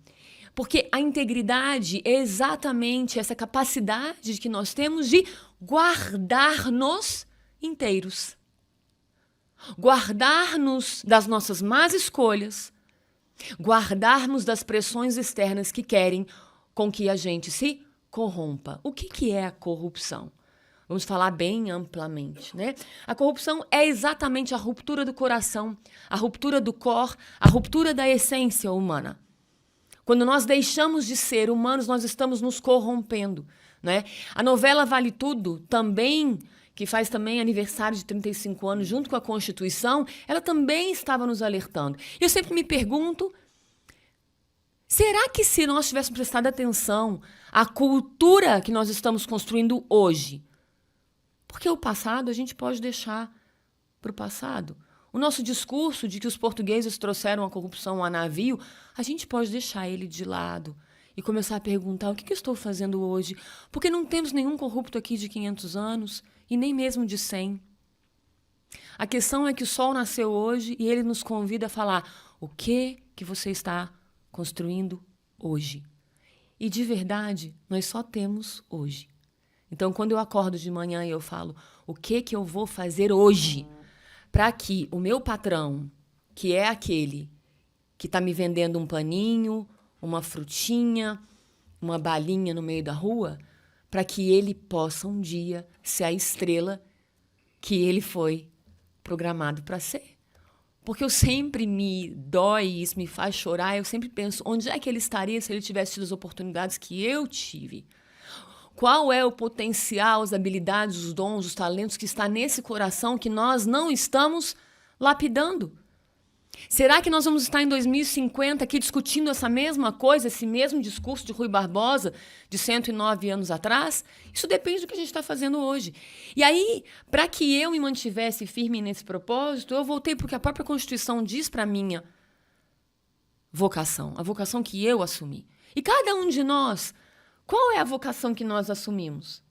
Porque a integridade é exatamente essa capacidade que nós temos de guardar-nos inteiros. Guardar-nos das nossas más escolhas, guardar-nos das pressões externas que querem com que a gente se corrompa. O que é a corrupção? Vamos falar bem amplamente, né? A corrupção é exatamente a ruptura do coração, a ruptura do cor, a ruptura da essência humana. Quando nós deixamos de ser humanos, nós estamos nos corrompendo, né? A novela Vale Tudo também, que faz também aniversário de 35 anos, junto com a Constituição, ela também estava nos alertando. E eu sempre me pergunto, será que se nós tivéssemos prestado atenção à cultura que nós estamos construindo hoje, porque o passado a gente pode deixar para o passado. O nosso discurso de que os portugueses trouxeram a corrupção a navio, a gente pode deixar ele de lado e começar a perguntar o que eu estou fazendo hoje, porque não temos nenhum corrupto aqui de 500 anos e nem mesmo de 100. A questão é que o sol nasceu hoje e ele nos convida a falar o que você está construindo hoje. E de verdade, nós só temos hoje. Então, quando eu acordo de manhã e eu falo o que eu vou fazer hoje para que o meu patrão, que é aquele que está me vendendo um paninho, uma frutinha, uma balinha no meio da rua, para que ele possa um dia ser a estrela que ele foi programado para ser. Porque eu sempre me dói, isso me faz chorar, eu sempre penso onde é que ele estaria se ele tivesse tido as oportunidades que eu tive. Qual é o potencial, as habilidades, os dons, os talentos que está nesse coração que nós não estamos lapidando? Será que nós vamos estar em 2050 aqui discutindo essa mesma coisa, esse mesmo discurso de Rui Barbosa de 109 anos atrás? Isso depende do que a gente está fazendo hoje. E aí, para que eu me mantivesse firme nesse propósito, eu voltei porque a própria Constituição diz para a minha vocação, a vocação que eu assumi. E cada um de nós, qual é a vocação que nós assumimos?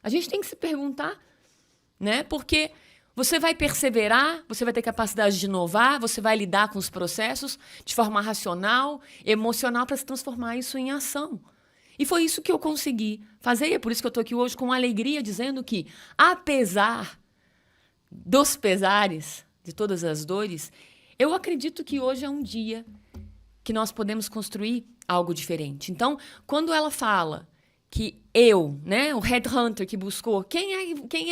A gente tem que se perguntar, né? Porque você vai perseverar, você vai ter capacidade de inovar, você vai lidar com os processos de forma racional, emocional, para se transformar isso em ação. E foi isso que eu consegui fazer. E é por isso que eu estou aqui hoje com alegria, dizendo que, apesar dos pesares, de todas as dores, eu acredito que hoje é um dia que nós podemos construir algo diferente. Então, quando ela fala que eu, né, o headhunter que buscou, quem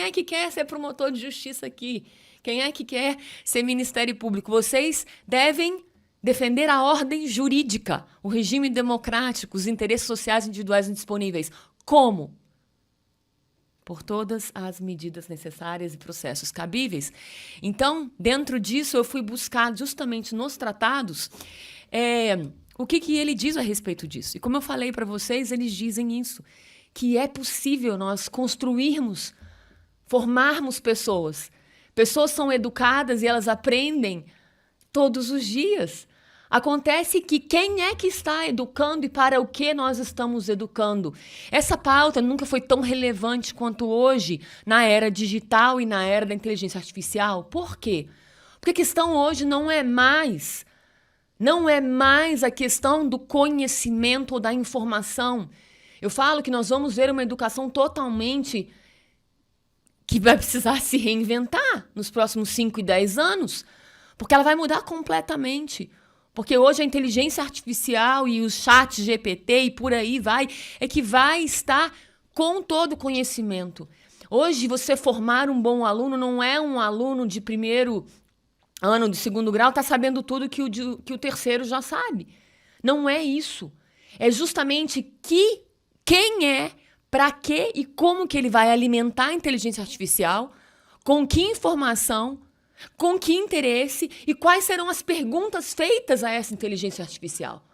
é que quer ser promotor de justiça aqui? Quem é que quer ser Ministério Público? Vocês devem defender a ordem jurídica, o regime democrático, os interesses sociais individuais indisponíveis. Como? Por todas as medidas necessárias e processos cabíveis. Então, dentro disso, eu fui buscar justamente nos tratados o que ele diz a respeito disso. E como eu falei para vocês, eles dizem isso, que é possível nós construirmos, formarmos pessoas. Pessoas são educadas e elas aprendem todos os dias. Acontece que quem é que está educando e para o que nós estamos educando? Essa pauta nunca foi tão relevante quanto hoje na era digital e na era da inteligência artificial. Por quê? Porque a questão hoje não é mais a questão do conhecimento ou da informação. Eu falo que nós vamos ver uma educação totalmente que vai precisar se reinventar nos próximos 5 e 10 anos, porque ela vai mudar completamente. Porque hoje a inteligência artificial e os chats GPT e por aí vai, é que vai estar com todo o conhecimento. Hoje, você formar um bom aluno não é um aluno de primeiro ano, de segundo grau, está sabendo tudo que o terceiro já sabe. Não é isso. É justamente quem é, para quê e como que ele vai alimentar a inteligência artificial, com que informação, com que interesse e quais serão as perguntas feitas a essa inteligência artificial.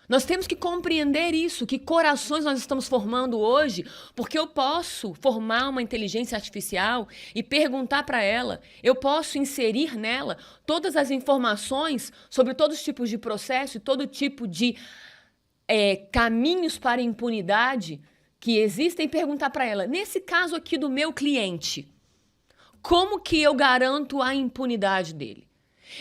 Nós temos que compreender isso, que corações nós estamos formando hoje, porque eu posso formar uma inteligência artificial e perguntar para ela, eu posso inserir nela todas as informações sobre todos os tipos de processo e todo tipo de caminhos para a impunidade que existem e perguntar para ela, nesse caso aqui do meu cliente, como que eu garanto a impunidade dele?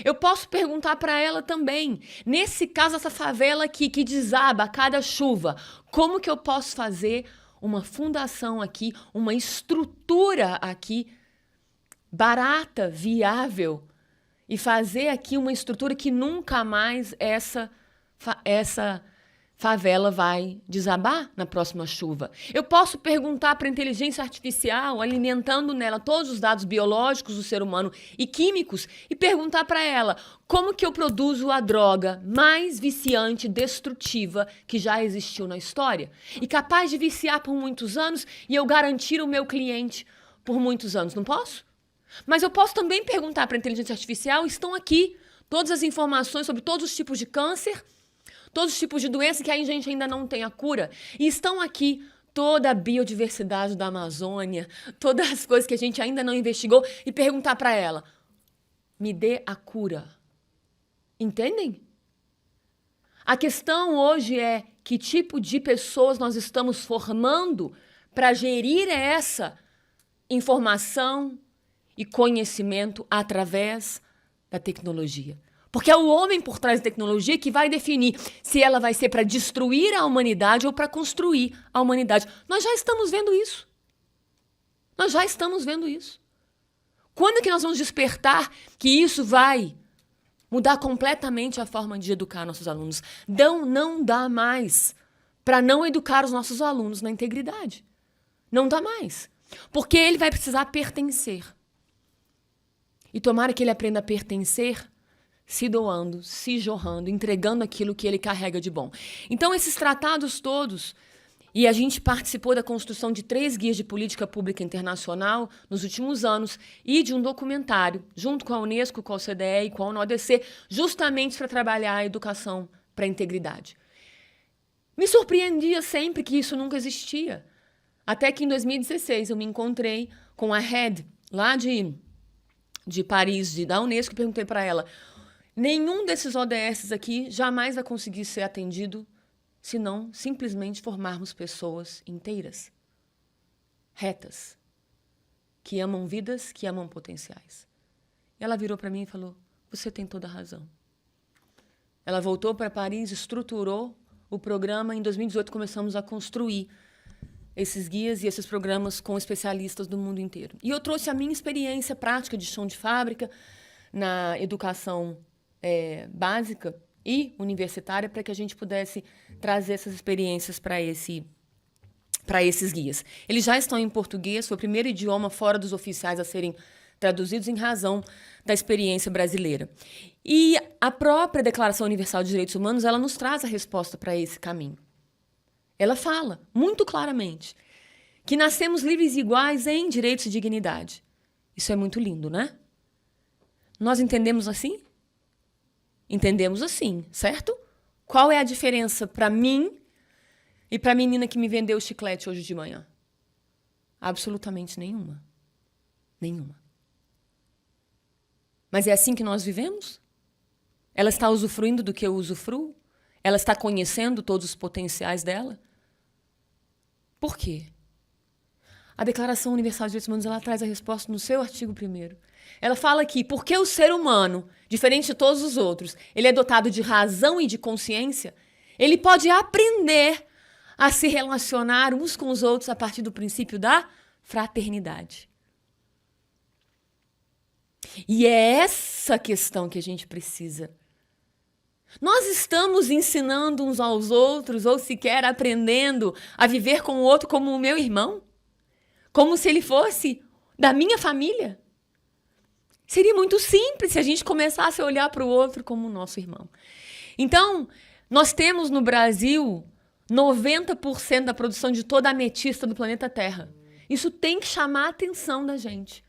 Eu posso perguntar para ela também, nesse caso, essa favela aqui que desaba a cada chuva, como que eu posso fazer uma fundação aqui, uma estrutura aqui barata, viável, e fazer aqui uma estrutura que nunca mais essa favela vai desabar na próxima chuva. Eu posso perguntar para a inteligência artificial, alimentando nela todos os dados biológicos do ser humano e químicos, e perguntar para ela como que eu produzo a droga mais viciante e destrutiva que já existiu na história e capaz de viciar por muitos anos e eu garantir o meu cliente por muitos anos. Não posso? Mas eu posso também perguntar para a inteligência artificial, estão aqui todas as informações sobre todos os tipos de câncer, todos os tipos de doença que a gente ainda não tem a cura. E estão aqui toda a biodiversidade da Amazônia, todas as coisas que a gente ainda não investigou e perguntar para ela, me dê a cura. Entendem? A questão hoje é que tipo de pessoas nós estamos formando para gerir essa informação e conhecimento através da tecnologia. Porque é o homem por trás da tecnologia que vai definir se ela vai ser para destruir a humanidade ou para construir a humanidade. Nós já estamos vendo isso. Nós já estamos vendo isso. Quando é que nós vamos despertar que isso vai mudar completamente a forma de educar nossos alunos? Não dá mais para não educar os nossos alunos na integridade. Não dá mais. Porque ele vai precisar pertencer. E tomara que ele aprenda a pertencer se doando, se jorrando, entregando aquilo que ele carrega de bom. Então, esses tratados todos, e a gente participou da construção de 3 guias de política pública internacional nos últimos anos e de um documentário, junto com a Unesco, com a OCDE e com a ONU-ODC, justamente para trabalhar a educação para a integridade. Me surpreendia sempre que isso nunca existia. Até que em 2016 eu me encontrei com a head lá de Paris, da Unesco, e perguntei para ela, nenhum desses ODS aqui jamais vai conseguir ser atendido se não simplesmente formarmos pessoas inteiras, retas, que amam vidas, que amam potenciais. Ela virou para mim e falou, você tem toda a razão. Ela voltou para Paris, estruturou o programa. Em 2018 começamos a construir esses guias e esses programas com especialistas do mundo inteiro. E eu trouxe a minha experiência prática de chão de fábrica na educação básica e universitária para que a gente pudesse trazer essas experiências para esses guias. Eles já estão em português, foi o primeiro idioma fora dos oficiais a serem traduzidos em razão da experiência brasileira. E a própria Declaração Universal de Direitos Humanos, ela nos traz a resposta para esse caminho. ela fala muito claramente que nascemos livres e iguais em direitos e dignidade. Isso é muito lindo, né? Nós entendemos assim? Entendemos assim, certo? Qual é a diferença para mim e para a menina que me vendeu o chiclete hoje de manhã? Absolutamente nenhuma. Nenhuma. Mas é assim que nós vivemos? Ela está usufruindo do que eu usufruo? Ela está conhecendo todos os potenciais dela? Por quê? A Declaração Universal dos Direitos Humanos, ela traz a resposta no seu artigo 1º. Ela fala que porque o ser humano, diferente de todos os outros, ele é dotado de razão e de consciência, ele pode aprender a se relacionar uns com os outros a partir do princípio da fraternidade. E é essa questão que a gente precisa. Nós estamos ensinando uns aos outros, ou sequer aprendendo a viver com o outro como o meu irmão? Como se ele fosse da minha família? Seria muito simples se a gente começasse a olhar para o outro como o nosso irmão. Então, nós temos no Brasil 90% da produção de toda a ametista do planeta Terra. Isso tem que chamar a atenção da gente.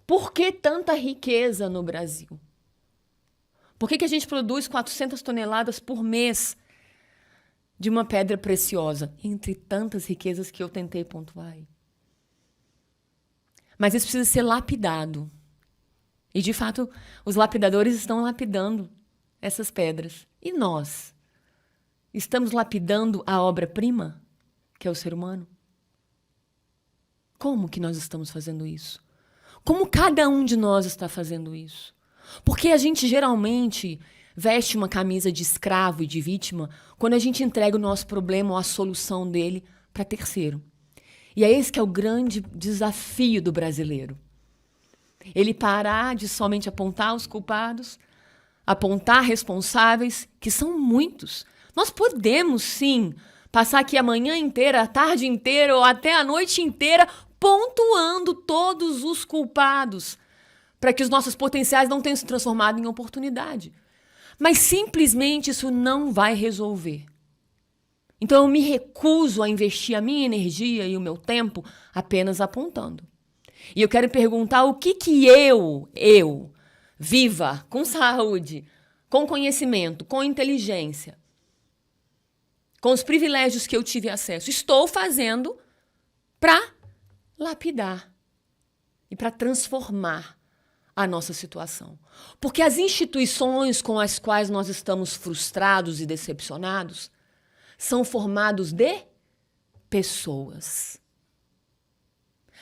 Por que tanta riqueza no Brasil? Por que a gente produz 400 toneladas por mês de uma pedra preciosa? Entre tantas riquezas que eu tentei pontuar aí. Mas isso precisa ser lapidado. E, de fato, os lapidadores estão lapidando essas pedras. E nós? Estamos lapidando a obra-prima, que é o ser humano? Como que nós estamos fazendo isso? Como cada um de nós está fazendo isso? Porque a gente geralmente veste uma camisa de escravo e de vítima quando a gente entrega o nosso problema ou a solução dele para terceiro. E é esse que é o grande desafio do brasileiro. Ele parar de somente apontar os culpados, apontar responsáveis, que são muitos. Nós podemos, sim, passar aqui a manhã inteira, a tarde inteira ou até a noite inteira pontuando todos os culpados para que os nossos potenciais não tenham se transformado em oportunidade. Mas simplesmente isso não vai resolver. Então eu me recuso a investir a minha energia e o meu tempo apenas apontando. E eu quero perguntar o que eu, viva, com saúde, com conhecimento, com inteligência, com os privilégios que eu tive acesso, estou fazendo para lapidar e para transformar a nossa situação. Porque as instituições com as quais nós estamos frustrados e decepcionados são formados de pessoas.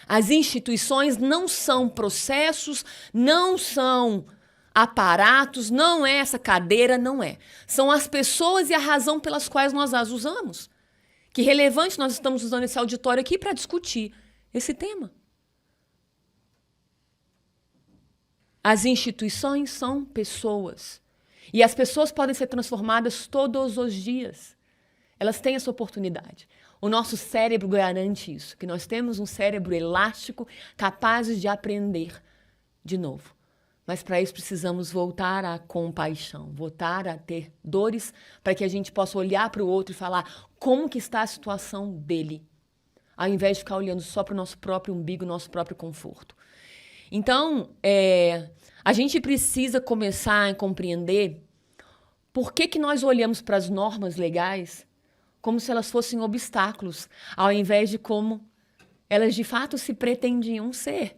As instituições não são processos, não são aparatos, não é essa cadeira, não é. São as pessoas e a razão pelas quais nós as usamos. Que relevante nós estamos usando esse auditório aqui para discutir esse tema. As instituições são pessoas. E as pessoas podem ser transformadas todos os dias. Elas têm essa oportunidade. O nosso cérebro garante isso, que nós temos um cérebro elástico, capaz de aprender de novo. Mas para isso precisamos voltar à compaixão, voltar a ter dores, para que a gente possa olhar para o outro e falar como que está a situação dele, ao invés de ficar olhando só para o nosso próprio umbigo, nosso próprio conforto. Então, a gente precisa começar a compreender por que nós olhamos para as normas legais como se elas fossem obstáculos, ao invés de como elas de fato se pretendiam ser,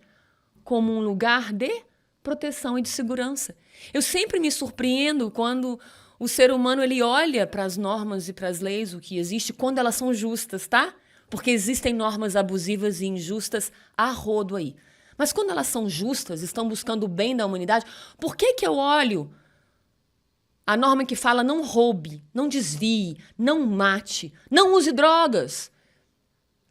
como um lugar de proteção e de segurança. Eu sempre me surpreendo quando o ser humano ele olha para as normas e para as leis, o que existe, quando elas são justas, tá? Porque existem normas abusivas e injustas a rodo aí. Mas quando elas são justas, estão buscando o bem da humanidade, por que eu olho a norma que fala não roube, não desvie, não mate, não use drogas?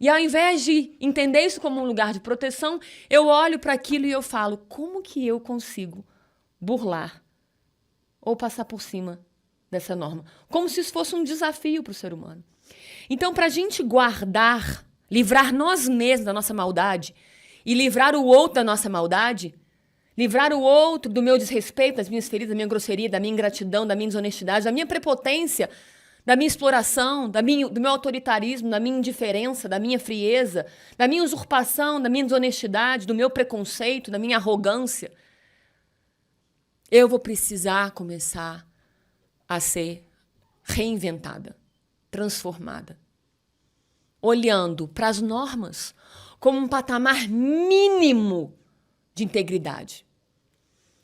E ao invés de entender isso como um lugar de proteção, eu olho para aquilo e eu falo, como que eu consigo burlar ou passar por cima dessa norma? Como se isso fosse um desafio para o ser humano. Então, para a gente guardar, livrar nós mesmos da nossa maldade e livrar o outro da nossa maldade, livrar o outro do meu desrespeito, das minhas feridas, da minha grosseria, da minha ingratidão, da minha desonestidade, da minha prepotência, da minha exploração, do meu autoritarismo, da minha indiferença, da minha frieza, da minha usurpação, da minha desonestidade, do meu preconceito, da minha arrogância, eu vou precisar começar a ser reinventada, transformada, olhando para as normas como um patamar mínimo de integridade.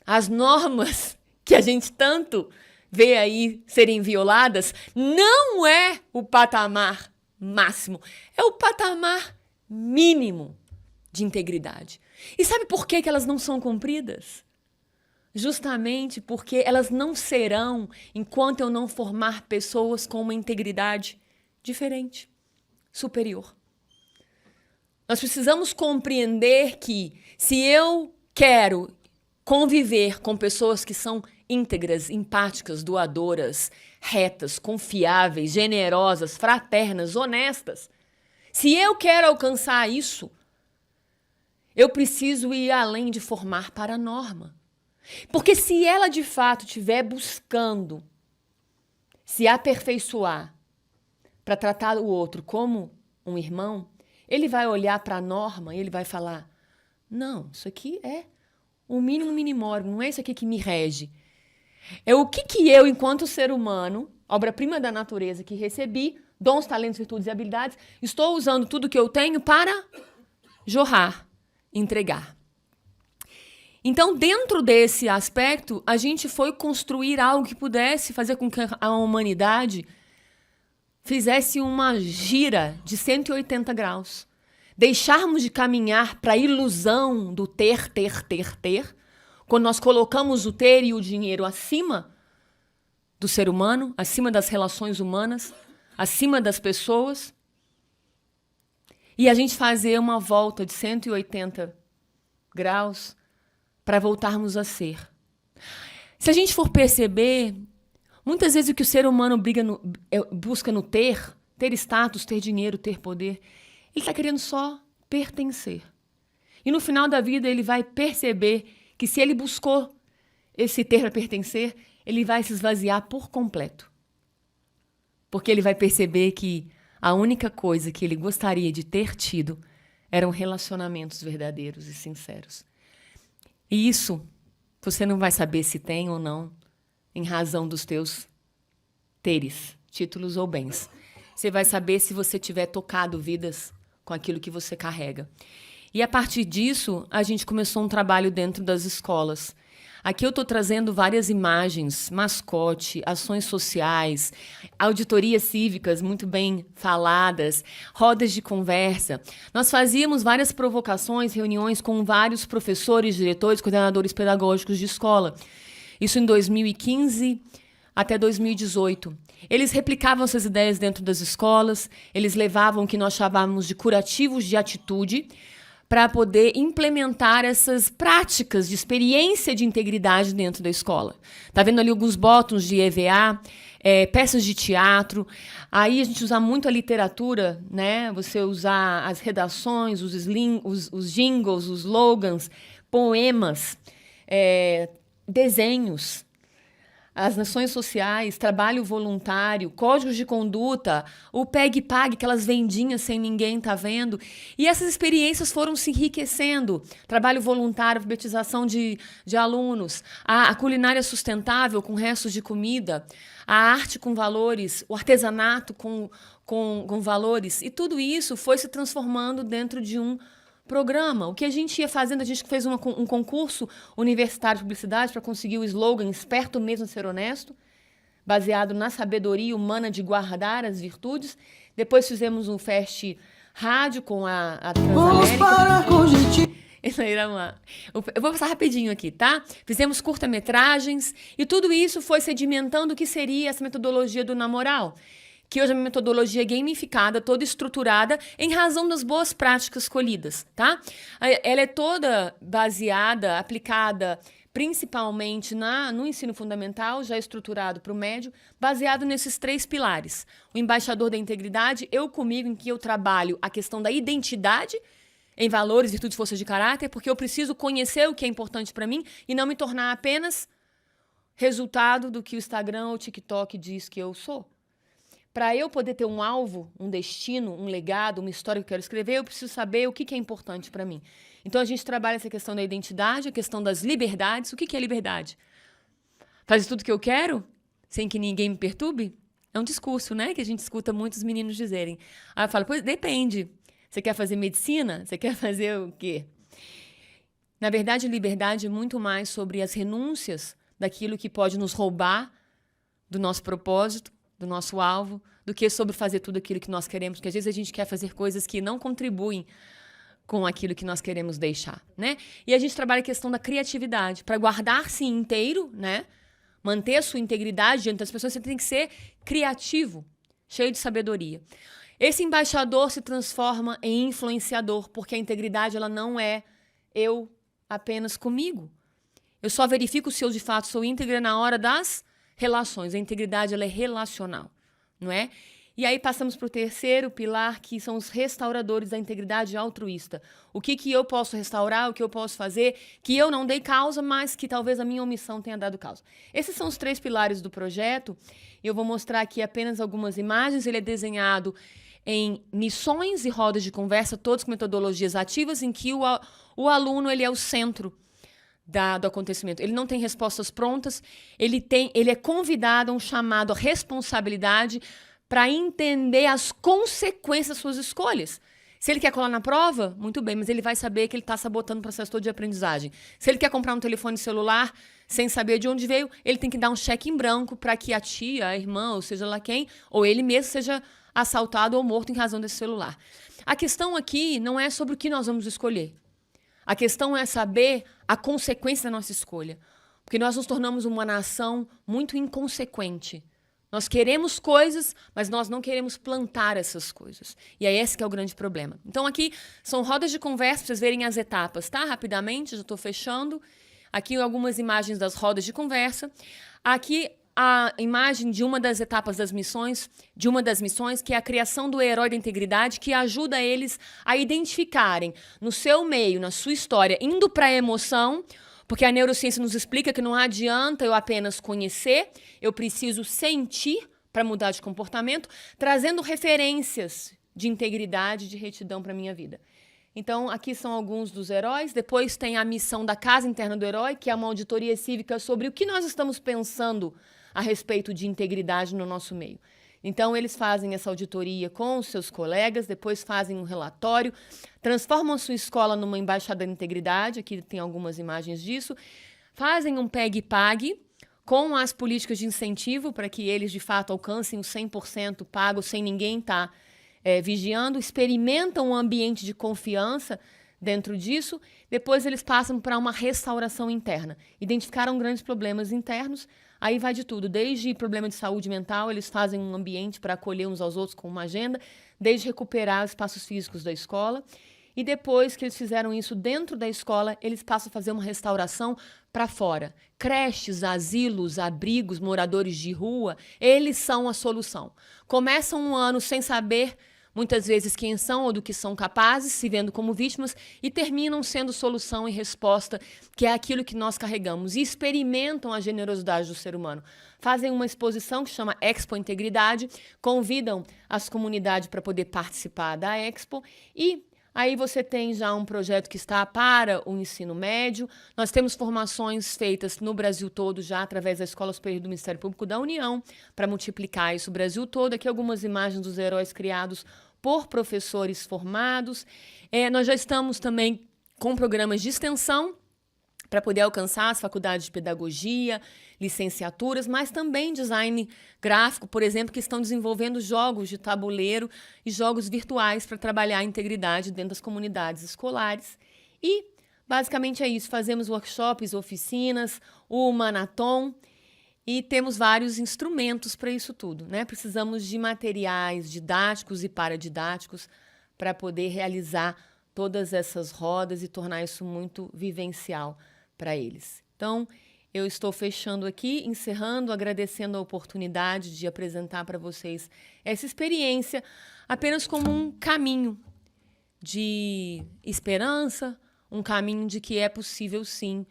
As normas que a gente tanto vê aí serem violadas não é o patamar máximo, é o patamar mínimo de integridade. E sabe por que elas não são cumpridas? Justamente porque elas não serão enquanto eu não formar pessoas com uma integridade diferente, superior. Nós precisamos compreender que se eu quero conviver com pessoas que são íntegras, empáticas, doadoras, retas, confiáveis, generosas, fraternas, honestas, se eu quero alcançar isso, eu preciso ir além de formar para a norma. Porque se ela de fato estiver buscando se aperfeiçoar para tratar o outro como um irmão, ele vai olhar para a norma e ele vai falar: não, isso aqui é o mínimo minimórum, não é isso aqui que me rege. É o que eu, enquanto ser humano, obra-prima da natureza que recebi, dons, talentos, virtudes e habilidades, estou usando tudo que eu tenho para jorrar, entregar. Então, dentro desse aspecto, a gente foi construir algo que pudesse fazer com que a humanidade fizesse uma gira de 180 graus. Deixarmos de caminhar para a ilusão do ter, quando nós colocamos o ter e o dinheiro acima do ser humano, acima das relações humanas, acima das pessoas, e a gente fazer uma volta de 180 graus para voltarmos a ser. Se a gente for perceber, muitas vezes o que o ser humano busca no ter status, ter dinheiro, ter poder, ele está querendo só pertencer. E no final da vida ele vai perceber que se ele buscou esse ter para pertencer, ele vai se esvaziar por completo. Porque ele vai perceber que a única coisa que ele gostaria de ter tido eram relacionamentos verdadeiros e sinceros. E isso você não vai saber se tem ou não em razão dos teus teres, títulos ou bens. Você vai saber se você tiver tocado vidas com aquilo que você carrega. E a partir disso, a gente começou um trabalho dentro das escolas. Aqui eu estou trazendo várias imagens, mascote, ações sociais, auditorias cívicas muito bem faladas, rodas de conversa. Nós fazíamos várias provocações, reuniões com vários professores, diretores, coordenadores pedagógicos de escola. Isso em 2015 até 2018. Eles replicavam essas ideias dentro das escolas, eles levavam o que nós chamávamos de curativos de atitude, para poder implementar essas práticas de experiência de integridade dentro da escola. Tá vendo ali alguns botões de EVA, peças de teatro. Aí a gente usa muito a literatura, né? Você usar as redações, os jingles, os slogans, poemas, desenhos. As ações sociais, trabalho voluntário, códigos de conduta, o PEG-PAG, aquelas vendinhas sem ninguém tá vendo. E essas experiências foram se enriquecendo. Trabalho voluntário, alfabetização de alunos, a culinária sustentável com restos de comida, a arte com valores, o artesanato com valores. E tudo isso foi se transformando dentro de um programa. O que a gente ia fazendo, a gente fez um concurso universitário de publicidade para conseguir o slogan Esperto mesmo ser honesto, baseado na sabedoria humana de guardar as virtudes. Depois fizemos um fest rádio com a Transamérica. Eu vou passar rapidinho aqui, tá? Fizemos curta-metragens e tudo isso foi sedimentando o que seria essa metodologia do Namoral, que hoje é uma metodologia gamificada, toda estruturada em razão das boas práticas colhidas, tá? Ela é toda baseada, aplicada principalmente no ensino fundamental, já estruturado para o médio, baseado nesses 3 pilares. O embaixador da integridade, eu comigo, em que eu trabalho a questão da identidade em valores, virtudes, forças de caráter, porque eu preciso conhecer o que é importante para mim e não me tornar apenas resultado do que o Instagram ou o TikTok diz que eu sou. para eu poder ter um alvo, um destino, um legado, uma história que eu quero escrever, eu preciso saber o que é importante para mim. Então, a gente trabalha essa questão da identidade, a questão das liberdades. O que é liberdade? Fazer tudo que eu quero, sem que ninguém me perturbe? É um discurso, né? Que a gente escuta muitos meninos dizerem. Aí eu falo, pois depende. Você quer fazer medicina? Você quer fazer o quê? Na verdade, liberdade é muito mais sobre as renúncias daquilo que pode nos roubar do nosso propósito, do nosso alvo, do que sobre fazer tudo aquilo que nós queremos. Porque às vezes a gente quer fazer coisas que não contribuem com aquilo que nós queremos deixar, né? E a gente trabalha a questão da criatividade. Para guardar-se inteiro, né? Manter a sua integridade diante das pessoas, você tem que ser criativo, cheio de sabedoria. Esse embaixador se transforma em influenciador, porque a integridade ela não é eu apenas comigo. Eu só verifico se eu de fato sou íntegra na hora das relações. A integridade ela é relacional, não é? E aí passamos para o terceiro pilar, que são os restauradores da integridade altruísta. O que eu posso restaurar, o que eu posso fazer, que eu não dei causa, mas que talvez a minha omissão tenha dado causa. Esses são os 3 pilares do projeto. Eu vou mostrar aqui apenas algumas imagens. Ele é desenhado em missões e rodas de conversa, todos com metodologias ativas, em que o aluno ele é o centro do acontecimento. Ele não tem respostas prontas, ele é convidado a um chamado à responsabilidade para entender as consequências das suas escolhas. Se ele quer colar na prova, muito bem, mas ele vai saber que ele está sabotando o processo todo de aprendizagem. Se ele quer comprar um telefone celular sem saber de onde veio, ele tem que dar um cheque em branco para que a tia, a irmã, ou seja lá quem, ou ele mesmo seja assaltado ou morto em razão desse celular. A questão aqui não é sobre o que nós vamos escolher. A questão é saber a consequência da nossa escolha. Porque nós nos tornamos uma nação muito inconsequente. Nós queremos coisas, mas nós não queremos plantar essas coisas. E é esse que é o grande problema. Então, aqui são rodas de conversa, para vocês verem as etapas, tá? Rapidamente, já estou fechando. Aqui algumas imagens das rodas de conversa. Aqui a imagem de uma das etapas das missões, que é a criação do herói da integridade, que ajuda eles a identificarem no seu meio, na sua história, indo para a emoção, porque a neurociência nos explica que não adianta eu apenas conhecer, eu preciso sentir para mudar de comportamento, trazendo referências de integridade, de retidão para a minha vida. Então, aqui são alguns dos heróis. Depois tem a missão da Casa Interna do Herói, que é uma auditoria cívica sobre o que nós estamos pensando a respeito de integridade no nosso meio. Então, eles fazem essa auditoria com os seus colegas, depois fazem um relatório, transformam a sua escola numa embaixada da integridade, aqui tem algumas imagens disso, fazem um PEG-PAG com as políticas de incentivo para que eles, de fato, alcancem o 100% pago sem ninguém estar vigiando, experimentam um ambiente de confiança dentro disso, depois eles passam para uma restauração interna. Identificaram grandes problemas internos, aí vai de tudo, desde problema de saúde mental, eles fazem um ambiente para acolher uns aos outros com uma agenda, desde recuperar os espaços físicos da escola, e depois que eles fizeram isso dentro da escola, eles passam a fazer uma restauração para fora. Creches, asilos, abrigos, moradores de rua, eles são a solução. Começam um ano sem saber muitas vezes quem são ou do que são capazes, se vendo como vítimas, e terminam sendo solução e resposta, que é aquilo que nós carregamos, e experimentam a generosidade do ser humano. Fazem uma exposição que chama Expo Integridade, convidam as comunidades para poder participar da Expo, e aí você tem já um projeto que está para o ensino médio. Nós temos formações feitas no Brasil todo já através da Escola Superior do Ministério Público da União para multiplicar isso no Brasil todo. Aqui algumas imagens dos heróis criados por professores formados. Nós já estamos também com programas de extensão para poder alcançar as faculdades de pedagogia, licenciaturas, mas também design gráfico, por exemplo, que estão desenvolvendo jogos de tabuleiro e jogos virtuais para trabalhar a integridade dentro das comunidades escolares. E, basicamente, é isso. Fazemos workshops, oficinas, o Manatom, e temos vários instrumentos para isso tudo, né? Precisamos de materiais didáticos e paradidáticos para poder realizar todas essas rodas e tornar isso muito vivencial para eles. Então, eu estou fechando aqui, encerrando, agradecendo a oportunidade de apresentar para vocês essa experiência apenas como um caminho de esperança, um caminho de que é possível, sim,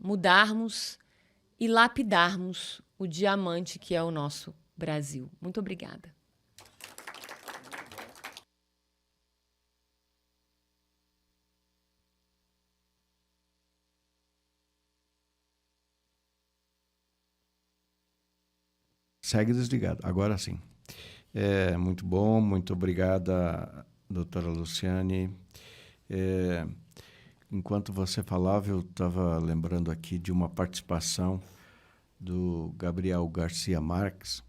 mudarmos e lapidarmos o diamante que é o nosso Brasil. Muito obrigada. Segue desligado. Agora sim. Muito bom, muito obrigada, doutora Luciane. Enquanto você falava, eu estava lembrando aqui de uma participação do Gabriel Garcia Marques,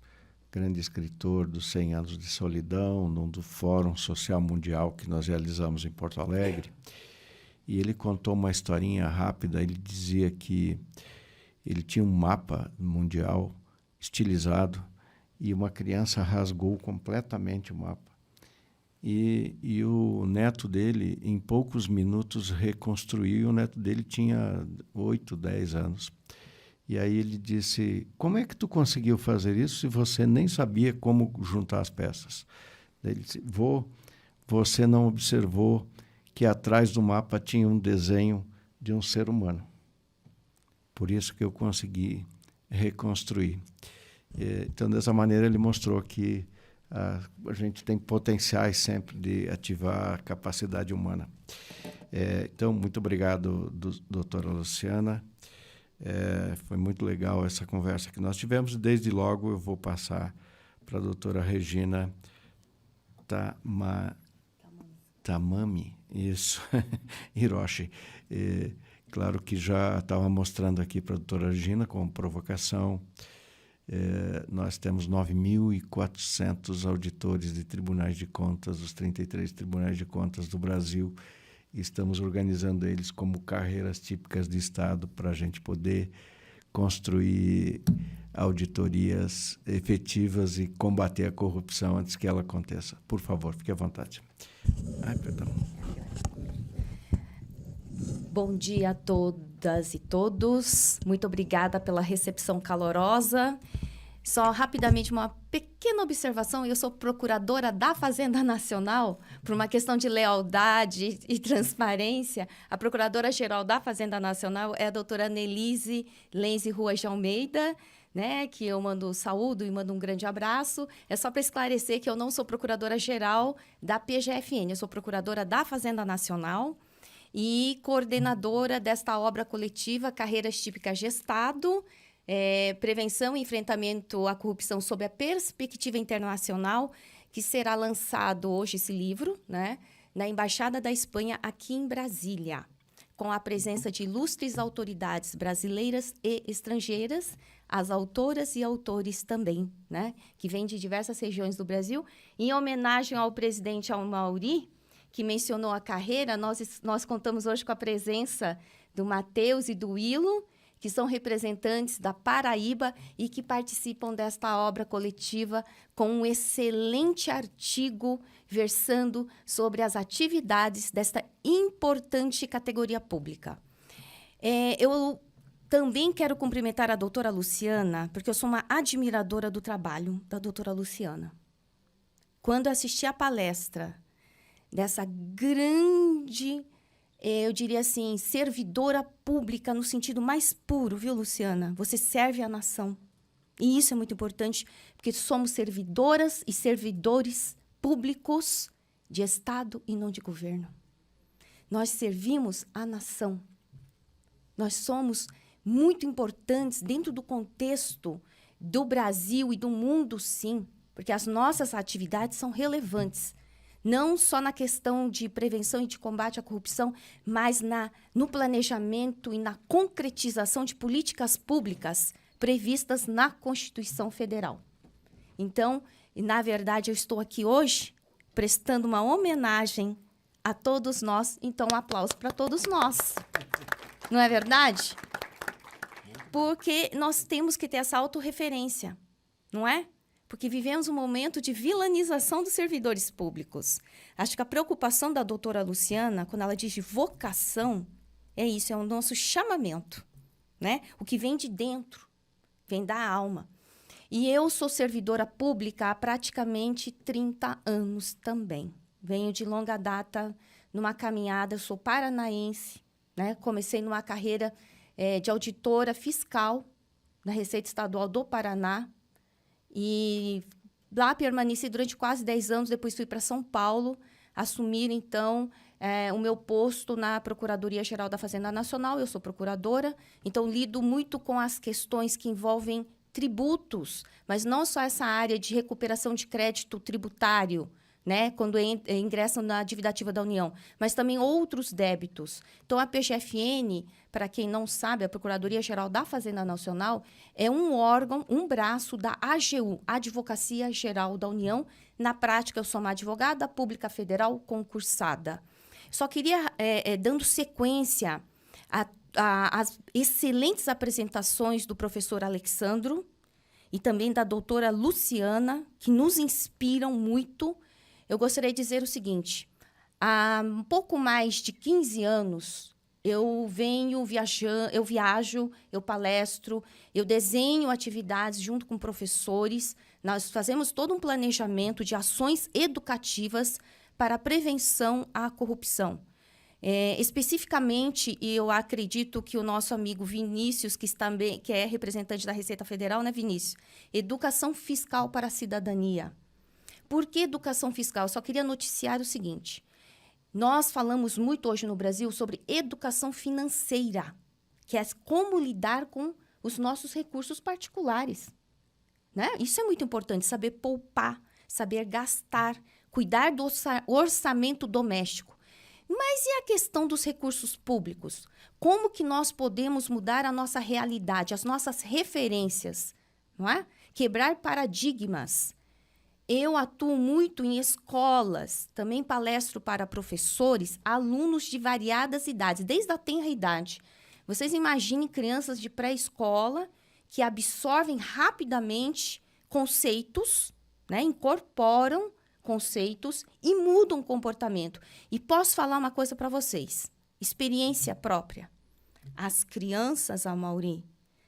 grande escritor dos 100 Anos de Solidão, num do Fórum Social Mundial que nós realizamos em Porto Alegre. E ele contou uma historinha rápida. Ele dizia que ele tinha um mapa mundial estilizado e uma criança rasgou completamente o mapa. E o neto dele, em poucos minutos, reconstruiu. E o neto dele tinha 8, 10 anos. E aí ele disse, como é que tu conseguiu fazer isso se você nem sabia como juntar as peças? Ele disse, você não observou que atrás do mapa tinha um desenho de um ser humano. Por isso que eu consegui reconstruir. Então, dessa maneira, ele mostrou que a gente tem potenciais sempre de ativar a capacidade humana. Então, muito obrigado, doutora Luciana. Foi muito legal essa conversa que nós tivemos. Desde logo, eu vou passar para a doutora Regina Tamami, isso, Hiroshi. Claro que já estava mostrando aqui para a doutora Regina como provocação. Nós temos 9.400 auditores de tribunais de contas, os 33 tribunais de contas do Brasil, e estamos organizando eles como carreiras típicas de Estado para a gente poder construir auditorias efetivas e combater a corrupção antes que ela aconteça. Por favor, fique à vontade. Perdão. Bom dia a todas e todos. Muito obrigada pela recepção calorosa. Só rapidamente uma pequena observação. Eu sou procuradora da Fazenda Nacional, por uma questão de lealdade e transparência. A procuradora-geral da Fazenda Nacional é a doutora Nelise Lenze Ruas de Almeida, né, que eu mando saúdo e mando um grande abraço. É só para esclarecer que eu não sou procuradora-geral da PGFN, eu sou procuradora da Fazenda Nacional e coordenadora desta obra coletiva Carreiras Típicas de Estado, Prevenção e Enfrentamento à Corrupção sob a Perspectiva Internacional, que será lançado hoje esse livro, né, na Embaixada da Espanha aqui em Brasília, com a presença de ilustres autoridades brasileiras e estrangeiras, as autoras e autores também, né, que vêm de diversas regiões do Brasil. Em homenagem ao presidente Almauri, que mencionou a carreira, nós contamos hoje com a presença do Matheus e do Willo, que são representantes da Paraíba e que participam desta obra coletiva com um excelente artigo versando sobre as atividades desta importante categoria pública. Eu também quero cumprimentar a doutora Luciana, porque eu sou uma admiradora do trabalho da doutora Luciana. Quando eu assisti a palestra dessa grande, eu diria assim, servidora pública no sentido mais puro, viu, Luciana? Você serve a nação. E isso é muito importante, porque somos servidoras e servidores públicos de Estado e não de governo. Nós servimos a nação. Nós somos muito importantes dentro do contexto do Brasil e do mundo, sim, porque as nossas atividades são relevantes. Não só na questão de prevenção e de combate à corrupção, mas no planejamento e na concretização de políticas públicas previstas na Constituição Federal. Então, na verdade, eu estou aqui hoje prestando uma homenagem a todos nós. Então, um aplauso para todos nós. Não é verdade? Porque nós temos que ter essa autorreferência, não é? Porque vivemos um momento de vilanização dos servidores públicos. Acho que a preocupação da doutora Luciana, quando ela diz de vocação, é isso, é o nosso chamamento, né? O que vem de dentro, vem da alma. E eu sou servidora pública há praticamente 30 anos também. Venho de longa data numa caminhada, eu sou paranaense, né? Comecei numa carreira de auditora fiscal na Receita Estadual do Paraná, E lá permaneci durante quase 10 anos, depois fui para São Paulo, assumir, então, o meu posto na Procuradoria-Geral da Fazenda Nacional. Eu sou procuradora, então lido muito com as questões que envolvem tributos, mas não só essa área de recuperação de crédito tributário, né, quando ingressam na dívida ativa da União, mas também outros débitos. Então, a PGFN, para quem não sabe, a Procuradoria-Geral da Fazenda Nacional, é um órgão, um braço da AGU, Advocacia Geral da União. Na prática, eu sou uma advogada pública federal concursada. Só queria, dando sequência às excelentes apresentações do professor Alexandro e também da doutora Luciana, que nos inspiram muito. Eu gostaria de dizer o seguinte: há um pouco mais de 15 anos, eu viajo, eu palestro, eu desenho atividades junto com professores. Nós fazemos todo um planejamento de ações educativas para a prevenção à corrupção. Especificamente, e eu acredito que o nosso amigo Vinícius, que é representante da Receita Federal, né, Vinícius? Educação fiscal para a cidadania. Por que educação fiscal? Eu só queria noticiar o seguinte: nós falamos muito hoje no Brasil sobre educação financeira, que é como lidar com os nossos recursos particulares, né? Isso é muito importante, saber poupar, saber gastar, cuidar do orçamento doméstico. Mas e a questão dos recursos públicos? Como que nós podemos mudar a nossa realidade, as nossas referências, não é? Quebrar paradigmas. Eu atuo muito em escolas, também palestro para professores, alunos de variadas idades, desde a tenra idade. Vocês imaginem crianças de pré-escola que absorvem rapidamente conceitos, né? Incorporam conceitos e mudam o comportamento. E posso falar uma coisa para vocês, experiência própria. As crianças, Amaury,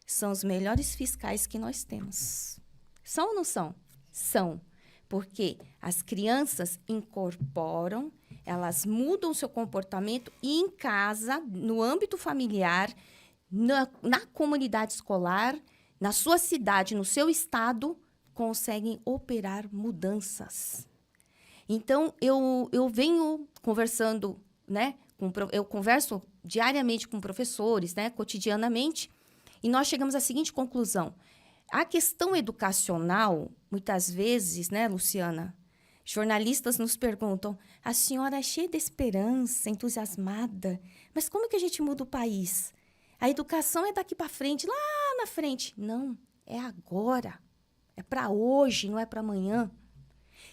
são os melhores fiscais que nós temos. São ou não são? São. Porque as crianças incorporam, elas mudam o seu comportamento e em casa, no âmbito familiar, na comunidade escolar, na sua cidade, no seu estado, conseguem operar mudanças. Então, eu venho conversando, né? Eu converso diariamente com professores, né? Cotidianamente, e nós chegamos à seguinte conclusão. A questão educacional, muitas vezes, né, Luciana? Jornalistas nos perguntam: a senhora é cheia de esperança, entusiasmada, mas como que a gente muda o país? A educação é daqui para frente, lá na frente. Não, é agora. É para hoje, não é para amanhã.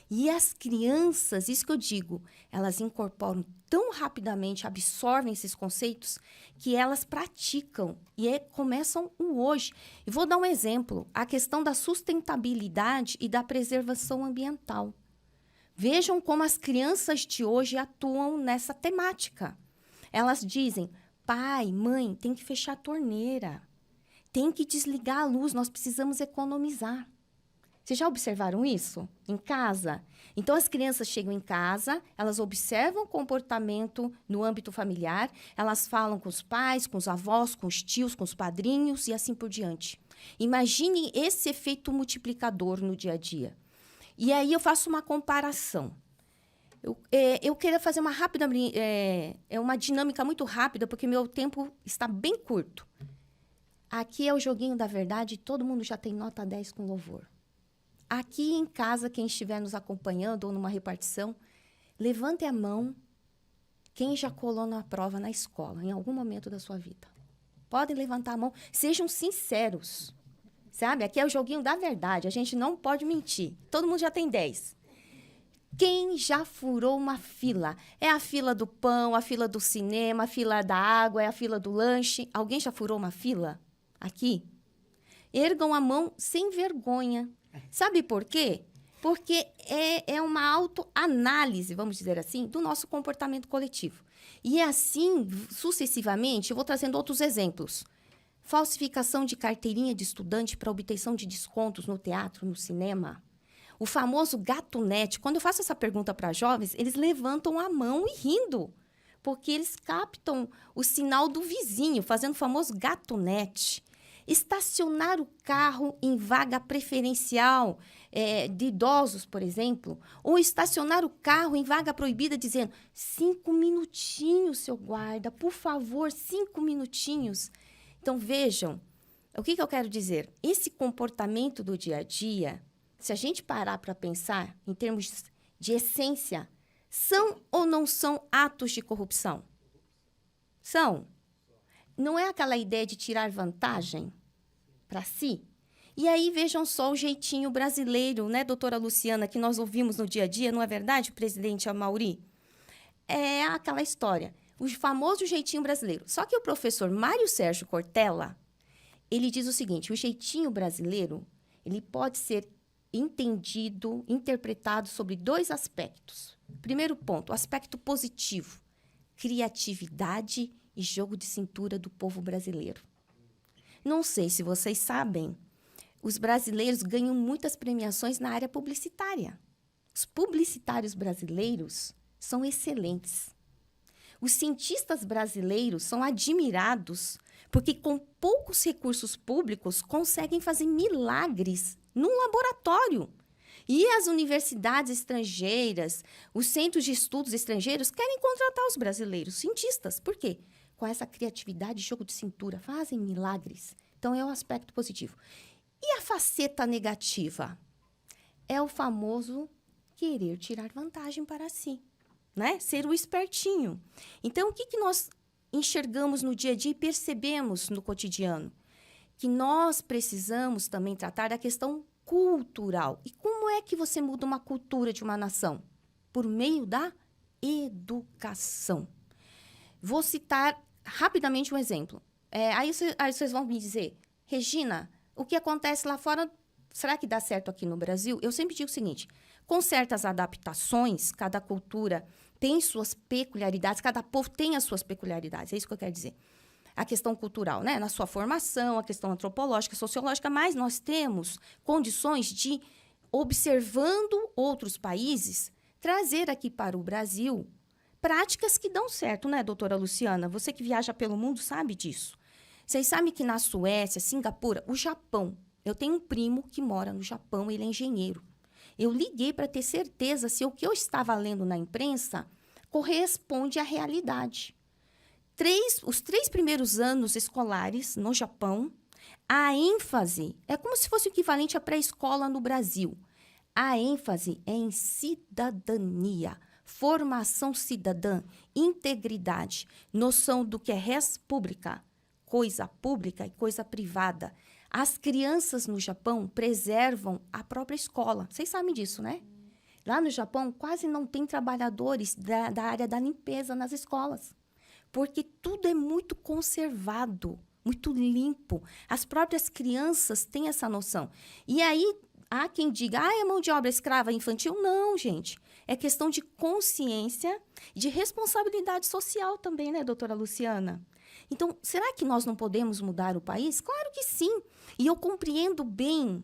E as crianças, isso que eu digo, elas incorporam tão rapidamente, absorvem esses conceitos, que elas praticam e começam o hoje. E vou dar um exemplo, a questão da sustentabilidade e da preservação ambiental. Vejam como as crianças de hoje atuam nessa temática. Elas dizem: pai, mãe, tem que fechar a torneira, tem que desligar a luz, nós precisamos economizar. Vocês já observaram isso em casa? Então, as crianças chegam em casa, elas observam o comportamento no âmbito familiar, elas falam com os pais, com os avós, com os tios, com os padrinhos e assim por diante. Imaginem esse efeito multiplicador no dia a dia. E aí eu faço uma comparação. Eu queria fazer uma rápida, uma dinâmica muito rápida, porque meu tempo está bem curto. Aqui é o joguinho da verdade, todo mundo já tem nota 10 com louvor. Aqui em casa, quem estiver nos acompanhando ou numa repartição, levante a mão quem já colou na prova na escola, em algum momento da sua vida. Podem levantar a mão, sejam sinceros. Sabe? Aqui é o joguinho da verdade, a gente não pode mentir. Todo mundo já tem 10. Quem já furou uma fila? É a fila do pão, a fila do cinema, a fila da água, é a fila do lanche. Alguém já furou uma fila? Aqui? Ergam a mão sem vergonha. Sabe por quê? Porque é uma autoanálise, vamos dizer assim, do nosso comportamento coletivo. E assim, sucessivamente, eu vou trazendo outros exemplos. Falsificação de carteirinha de estudante para obtenção de descontos no teatro, no cinema. O famoso gatunete. Quando eu faço essa pergunta para jovens, eles levantam a mão e rindo, porque eles captam o sinal do vizinho, fazendo o famoso gatunete. Estacionar o carro em vaga preferencial de idosos, por exemplo, ou estacionar o carro em vaga proibida, dizendo 5 minutinhos, seu guarda, por favor, 5 minutinhos. Então, vejam, o que eu quero dizer? Esse comportamento do dia a dia, se a gente parar para pensar em termos de essência, são ou não são atos de corrupção? São. Não é aquela ideia de tirar vantagem para si? E aí, vejam só o jeitinho brasileiro, né, doutora Luciana, que nós ouvimos no dia a dia, não é verdade, presidente Amaury? É aquela história, o famoso jeitinho brasileiro. Só que o professor Mário Sérgio Cortella, ele diz o seguinte, o jeitinho brasileiro, ele pode ser entendido, interpretado sobre 2 aspectos. Primeiro ponto, o aspecto positivo, criatividade e jogo de cintura do povo brasileiro. Não sei se vocês sabem, os brasileiros ganham muitas premiações na área publicitária. Os publicitários brasileiros são excelentes. Os cientistas brasileiros são admirados porque, com poucos recursos públicos, conseguem fazer milagres num laboratório. E as universidades estrangeiras, os centros de estudos estrangeiros querem contratar os brasileiros cientistas. Por quê? Com essa criatividade, jogo de cintura, fazem milagres. Então, é o aspecto positivo. E a faceta negativa? É o famoso querer tirar vantagem para si, né? Ser o espertinho. Então, o que nós enxergamos no dia a dia e percebemos no cotidiano? Que nós precisamos também tratar da questão cultural. E como é que você muda uma cultura de uma nação? Por meio da educação. Vou citar rapidamente um exemplo. Aí vocês vão me dizer, Regina, o que acontece lá fora, será que dá certo aqui no Brasil? Eu sempre digo o seguinte, com certas adaptações, cada cultura tem suas peculiaridades, cada povo tem as suas peculiaridades, é isso que eu quero dizer. A questão cultural, né? Na sua formação, a questão antropológica, sociológica, mas nós temos condições de, observando outros países, trazer aqui para o Brasil práticas que dão certo, né, doutora Luciana? Você que viaja pelo mundo sabe disso. Vocês sabem que na Suécia, Singapura, o Japão, eu tenho um primo que mora no Japão, ele é engenheiro. Eu liguei para ter certeza se o que eu estava lendo na imprensa corresponde à realidade. Os 3 primeiros anos escolares no Japão, a ênfase é como se fosse o equivalente à pré-escola no Brasil. A ênfase é em cidadania, formação cidadã, integridade, noção do que é res pública, coisa pública e coisa privada. As crianças no Japão preservam a própria escola. Vocês sabem disso, né? Lá no Japão, quase não tem trabalhadores da área da limpeza nas escolas, porque tudo é muito conservado, muito limpo. As próprias crianças têm essa noção. E aí, há quem diga, é mão de obra escrava infantil? Não, gente. É questão de consciência, de responsabilidade social também, né, doutora Luciana? Então, será que nós não podemos mudar o país? Claro que sim. E eu compreendo bem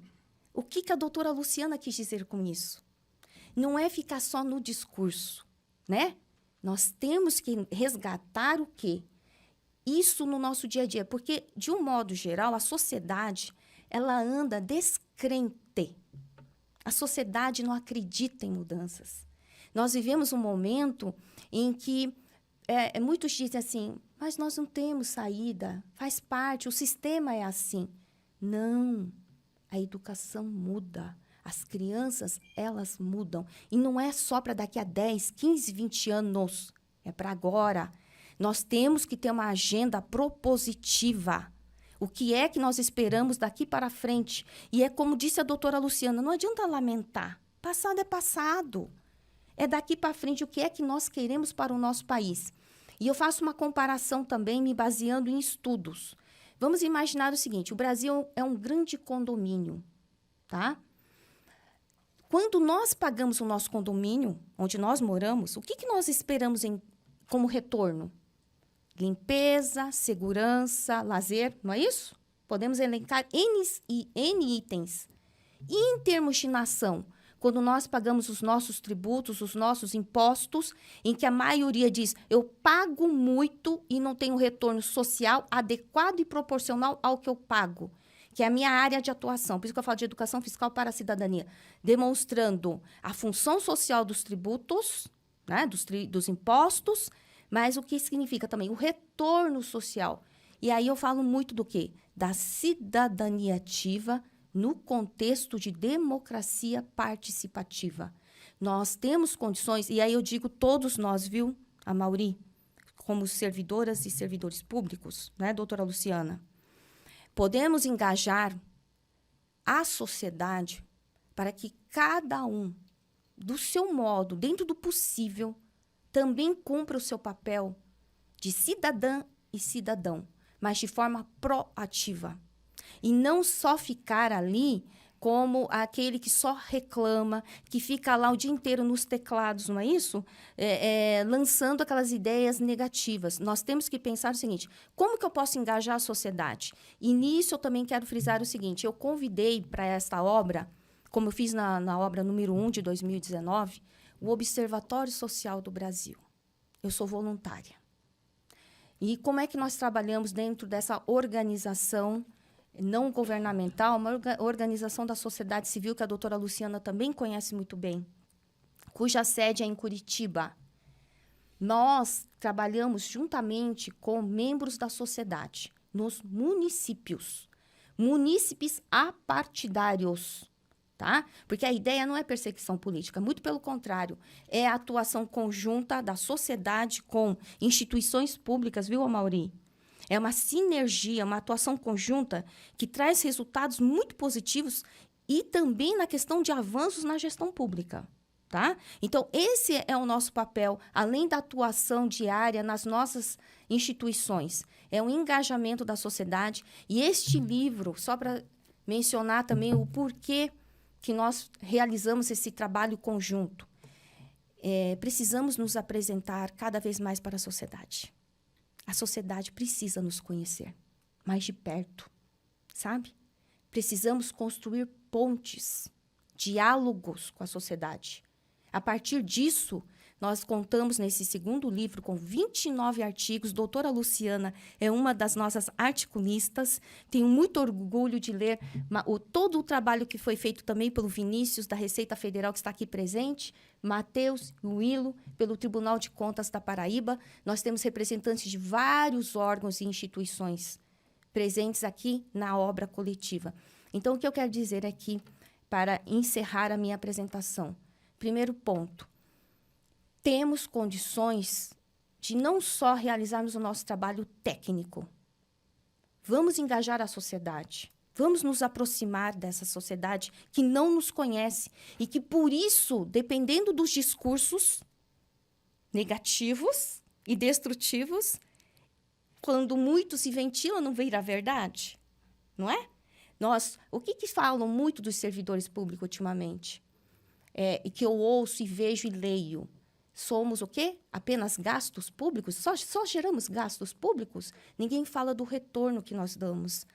o que a doutora Luciana quis dizer com isso. Não é ficar só no discurso, né? Nós temos que resgatar o quê? Isso no nosso dia a dia. Porque, de um modo geral, a sociedade, ela anda descrente. A sociedade não acredita em mudanças. Nós vivemos um momento em que muitos dizem assim, mas nós não temos saída, faz parte, o sistema é assim. Não, a educação muda, as crianças, elas mudam. E não é só para daqui a 10, 15, 20 anos, é para agora. Nós temos que ter uma agenda propositiva. O que é que nós esperamos daqui para frente? E é como disse a doutora Luciana, não adianta lamentar. Passado é passado. É daqui para frente o que é que nós queremos para o nosso país. E eu faço uma comparação também me baseando em estudos. Vamos imaginar o seguinte, o Brasil é um grande condomínio, tá? Quando nós pagamos o nosso condomínio, onde nós moramos, o que nós esperamos como retorno? Limpeza, segurança, lazer, não é isso? Podemos elencar N itens. E em termos de nação, quando nós pagamos os nossos tributos, os nossos impostos, em que a maioria diz, eu pago muito e não tenho retorno social adequado e proporcional ao que eu pago, que é a minha área de atuação. Por isso que eu falo de educação fiscal para a cidadania, demonstrando a função social dos tributos, né, dos impostos, mas o que significa também o retorno social. E aí eu falo muito do quê? Da cidadania ativa no contexto de democracia participativa. Nós temos condições, e aí eu digo todos nós, viu, Amaury, como servidoras e servidores públicos, né, doutora Luciana, podemos engajar a sociedade para que cada um, do seu modo, dentro do possível, também cumpra o seu papel de cidadã e cidadão, mas de forma proativa. E não só ficar ali como aquele que só reclama, que fica lá o dia inteiro nos teclados, não é isso? Lançando aquelas ideias negativas. Nós temos que pensar o seguinte, como que eu posso engajar a sociedade? E nisso eu também quero frisar o seguinte, eu convidei para esta obra, como eu fiz na obra número 1 de 2019, o Observatório Social do Brasil. Eu sou voluntária. E como é que nós trabalhamos dentro dessa organização não governamental, uma organização da sociedade civil que a doutora Luciana também conhece muito bem, cuja sede é em Curitiba. Nós trabalhamos juntamente com membros da sociedade nos municípios, munícipes apartidários, tá? Porque a ideia não é perseguição política, muito pelo contrário, é a atuação conjunta da sociedade com instituições públicas, viu, Amaury? É uma sinergia, uma atuação conjunta que traz resultados muito positivos e também na questão de avanços na gestão pública, tá? Então, esse é o nosso papel, além da atuação diária nas nossas instituições. É um engajamento da sociedade. E este livro, só para mencionar também o porquê que nós realizamos esse trabalho conjunto, precisamos nos apresentar cada vez mais para a sociedade. A sociedade precisa nos conhecer mais de perto, sabe? Precisamos construir pontes, diálogos com a sociedade. A partir disso, nós contamos nesse segundo livro com 29 artigos. Doutora Luciana é uma das nossas articulistas. Tenho muito orgulho de ler todo o trabalho que foi feito também pelo Vinícius, da Receita Federal, que está aqui presente, Matheus e Willo, pelo Tribunal de Contas da Paraíba. Nós temos representantes de vários órgãos e instituições presentes aqui na obra coletiva. Então, o que eu quero dizer aqui, para encerrar a minha apresentação? Primeiro ponto, temos condições de não só realizarmos o nosso trabalho técnico. Vamos engajar a sociedade. Vamos nos aproximar dessa sociedade que não nos conhece e que, por isso, dependendo dos discursos negativos e destrutivos, quando muito se ventila, não vira verdade, não é? O que falam muito dos servidores públicos ultimamente? E que eu ouço e vejo e leio. Somos o quê? Apenas gastos públicos? Só geramos gastos públicos? Ninguém fala do retorno que nós damos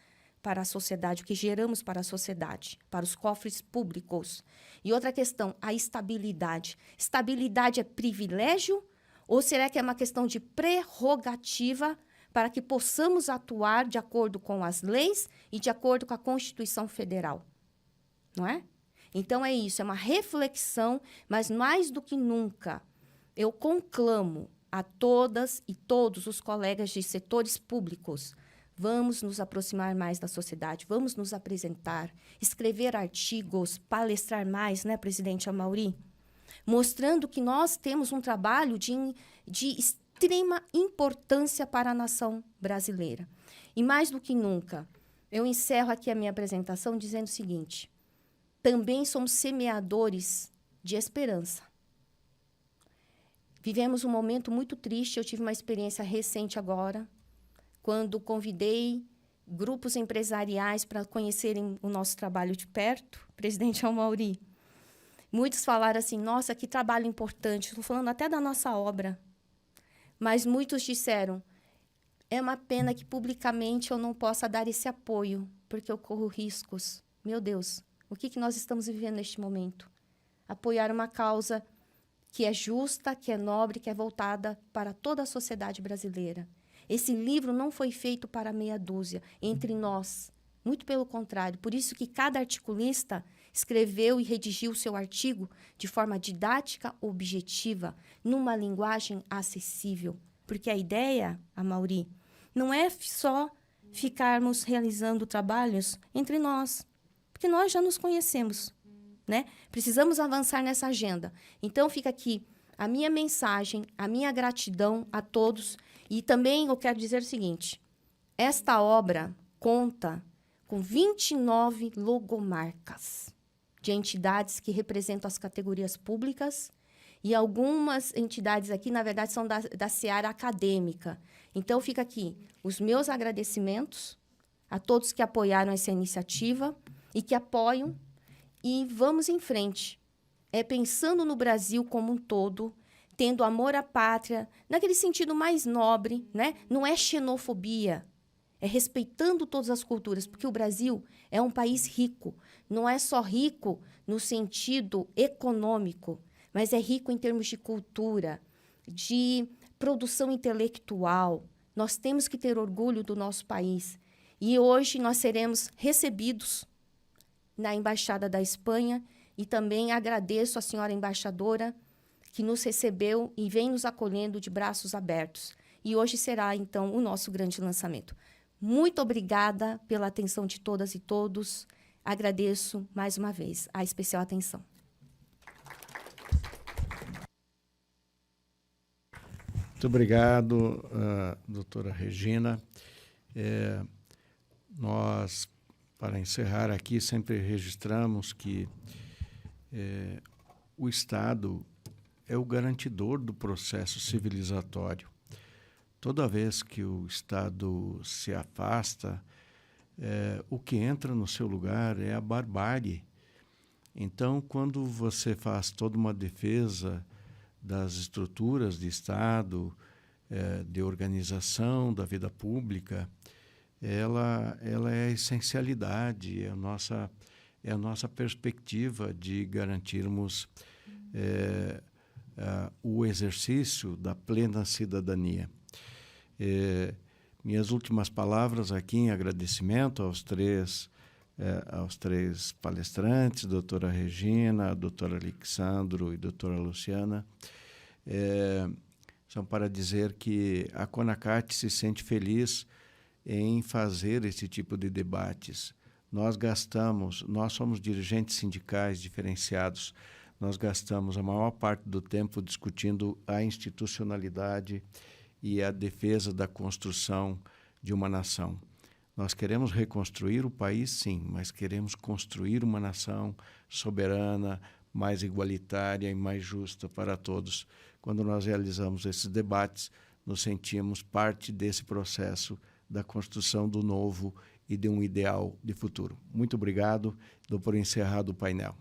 para a sociedade, o que geramos para a sociedade, para os cofres públicos. E outra questão, a estabilidade. Estabilidade é privilégio ou será que é uma questão de prerrogativa para que possamos atuar de acordo com as leis e de acordo com a Constituição Federal? Não é? Então, é isso, é uma reflexão, mas mais do que nunca, eu conclamo a todas e todos os colegas de setores públicos, vamos nos aproximar mais da sociedade, vamos nos apresentar, escrever artigos, palestrar mais, né, presidente Amaury? Mostrando que nós temos um trabalho de extrema importância para a nação brasileira. E mais do que nunca, eu encerro aqui a minha apresentação dizendo o seguinte, também somos semeadores de esperança. Vivemos um momento muito triste, eu tive uma experiência recente agora, quando convidei grupos empresariais para conhecerem o nosso trabalho de perto, presidente Amaury. Muitos falaram assim, nossa, que trabalho importante, estou falando até da nossa obra. Mas muitos disseram, é uma pena que publicamente eu não possa dar esse apoio, porque eu corro riscos. Meu Deus, o que nós estamos vivendo neste momento? apoiar uma causa que é justa, que é nobre, que é voltada para toda a sociedade brasileira. Esse livro não foi feito para meia dúzia, entre nós. Muito pelo contrário. Por isso que cada articulista escreveu e redigiu o seu artigo de forma didática, objetiva, numa linguagem acessível. Porque a ideia, Amaury, não é só ficarmos realizando trabalhos entre nós, porque nós já nos conhecemos, né? Precisamos avançar nessa agenda. Então, fica aqui a minha mensagem, a minha gratidão a todos. E também eu quero dizer o seguinte, esta obra conta com 29 logomarcas de entidades que representam as categorias públicas e algumas entidades aqui, na verdade, são da seara acadêmica. Então, fica aqui os meus agradecimentos a todos que apoiaram essa iniciativa e que apoiam. E vamos em frente. É pensando no Brasil como um todo, tendo amor à pátria, naquele sentido mais nobre, né? Não é xenofobia, é respeitando todas as culturas, porque o Brasil é um país rico. Não é só rico no sentido econômico, mas é rico em termos de cultura, de produção intelectual. Nós temos que ter orgulho do nosso país. E hoje nós seremos recebidos na Embaixada da Espanha e também agradeço à senhora embaixadora que nos recebeu e vem nos acolhendo de braços abertos. E hoje será, então, o nosso grande lançamento. Muito obrigada pela atenção de todas e todos. Agradeço, mais uma vez, a especial atenção. Muito obrigado, doutora Regina. Nós, para encerrar aqui, sempre registramos que o Estado é o garantidor do processo civilizatório. Toda vez que o Estado se afasta, o que entra no seu lugar é a barbárie. Então, quando você faz toda uma defesa das estruturas de Estado, de organização da vida pública, ela é a essencialidade, é a nossa perspectiva de garantirmos o exercício da plena cidadania. Minhas últimas palavras aqui em agradecimento aos três palestrantes, doutora Regina, doutora Alexandro e doutora Luciana, são para dizer que a CONACAT se sente feliz em fazer esse tipo de debates. Nós somos dirigentes sindicais diferenciados, nós gastamos a maior parte do tempo discutindo a institucionalidade e a defesa da construção de uma nação. Nós queremos reconstruir o país, sim, mas queremos construir uma nação soberana, mais igualitária e mais justa para todos. Quando nós realizamos esses debates, nos sentimos parte desse processo da construção do novo e de um ideal de futuro. Muito obrigado. Dou por encerrado o painel.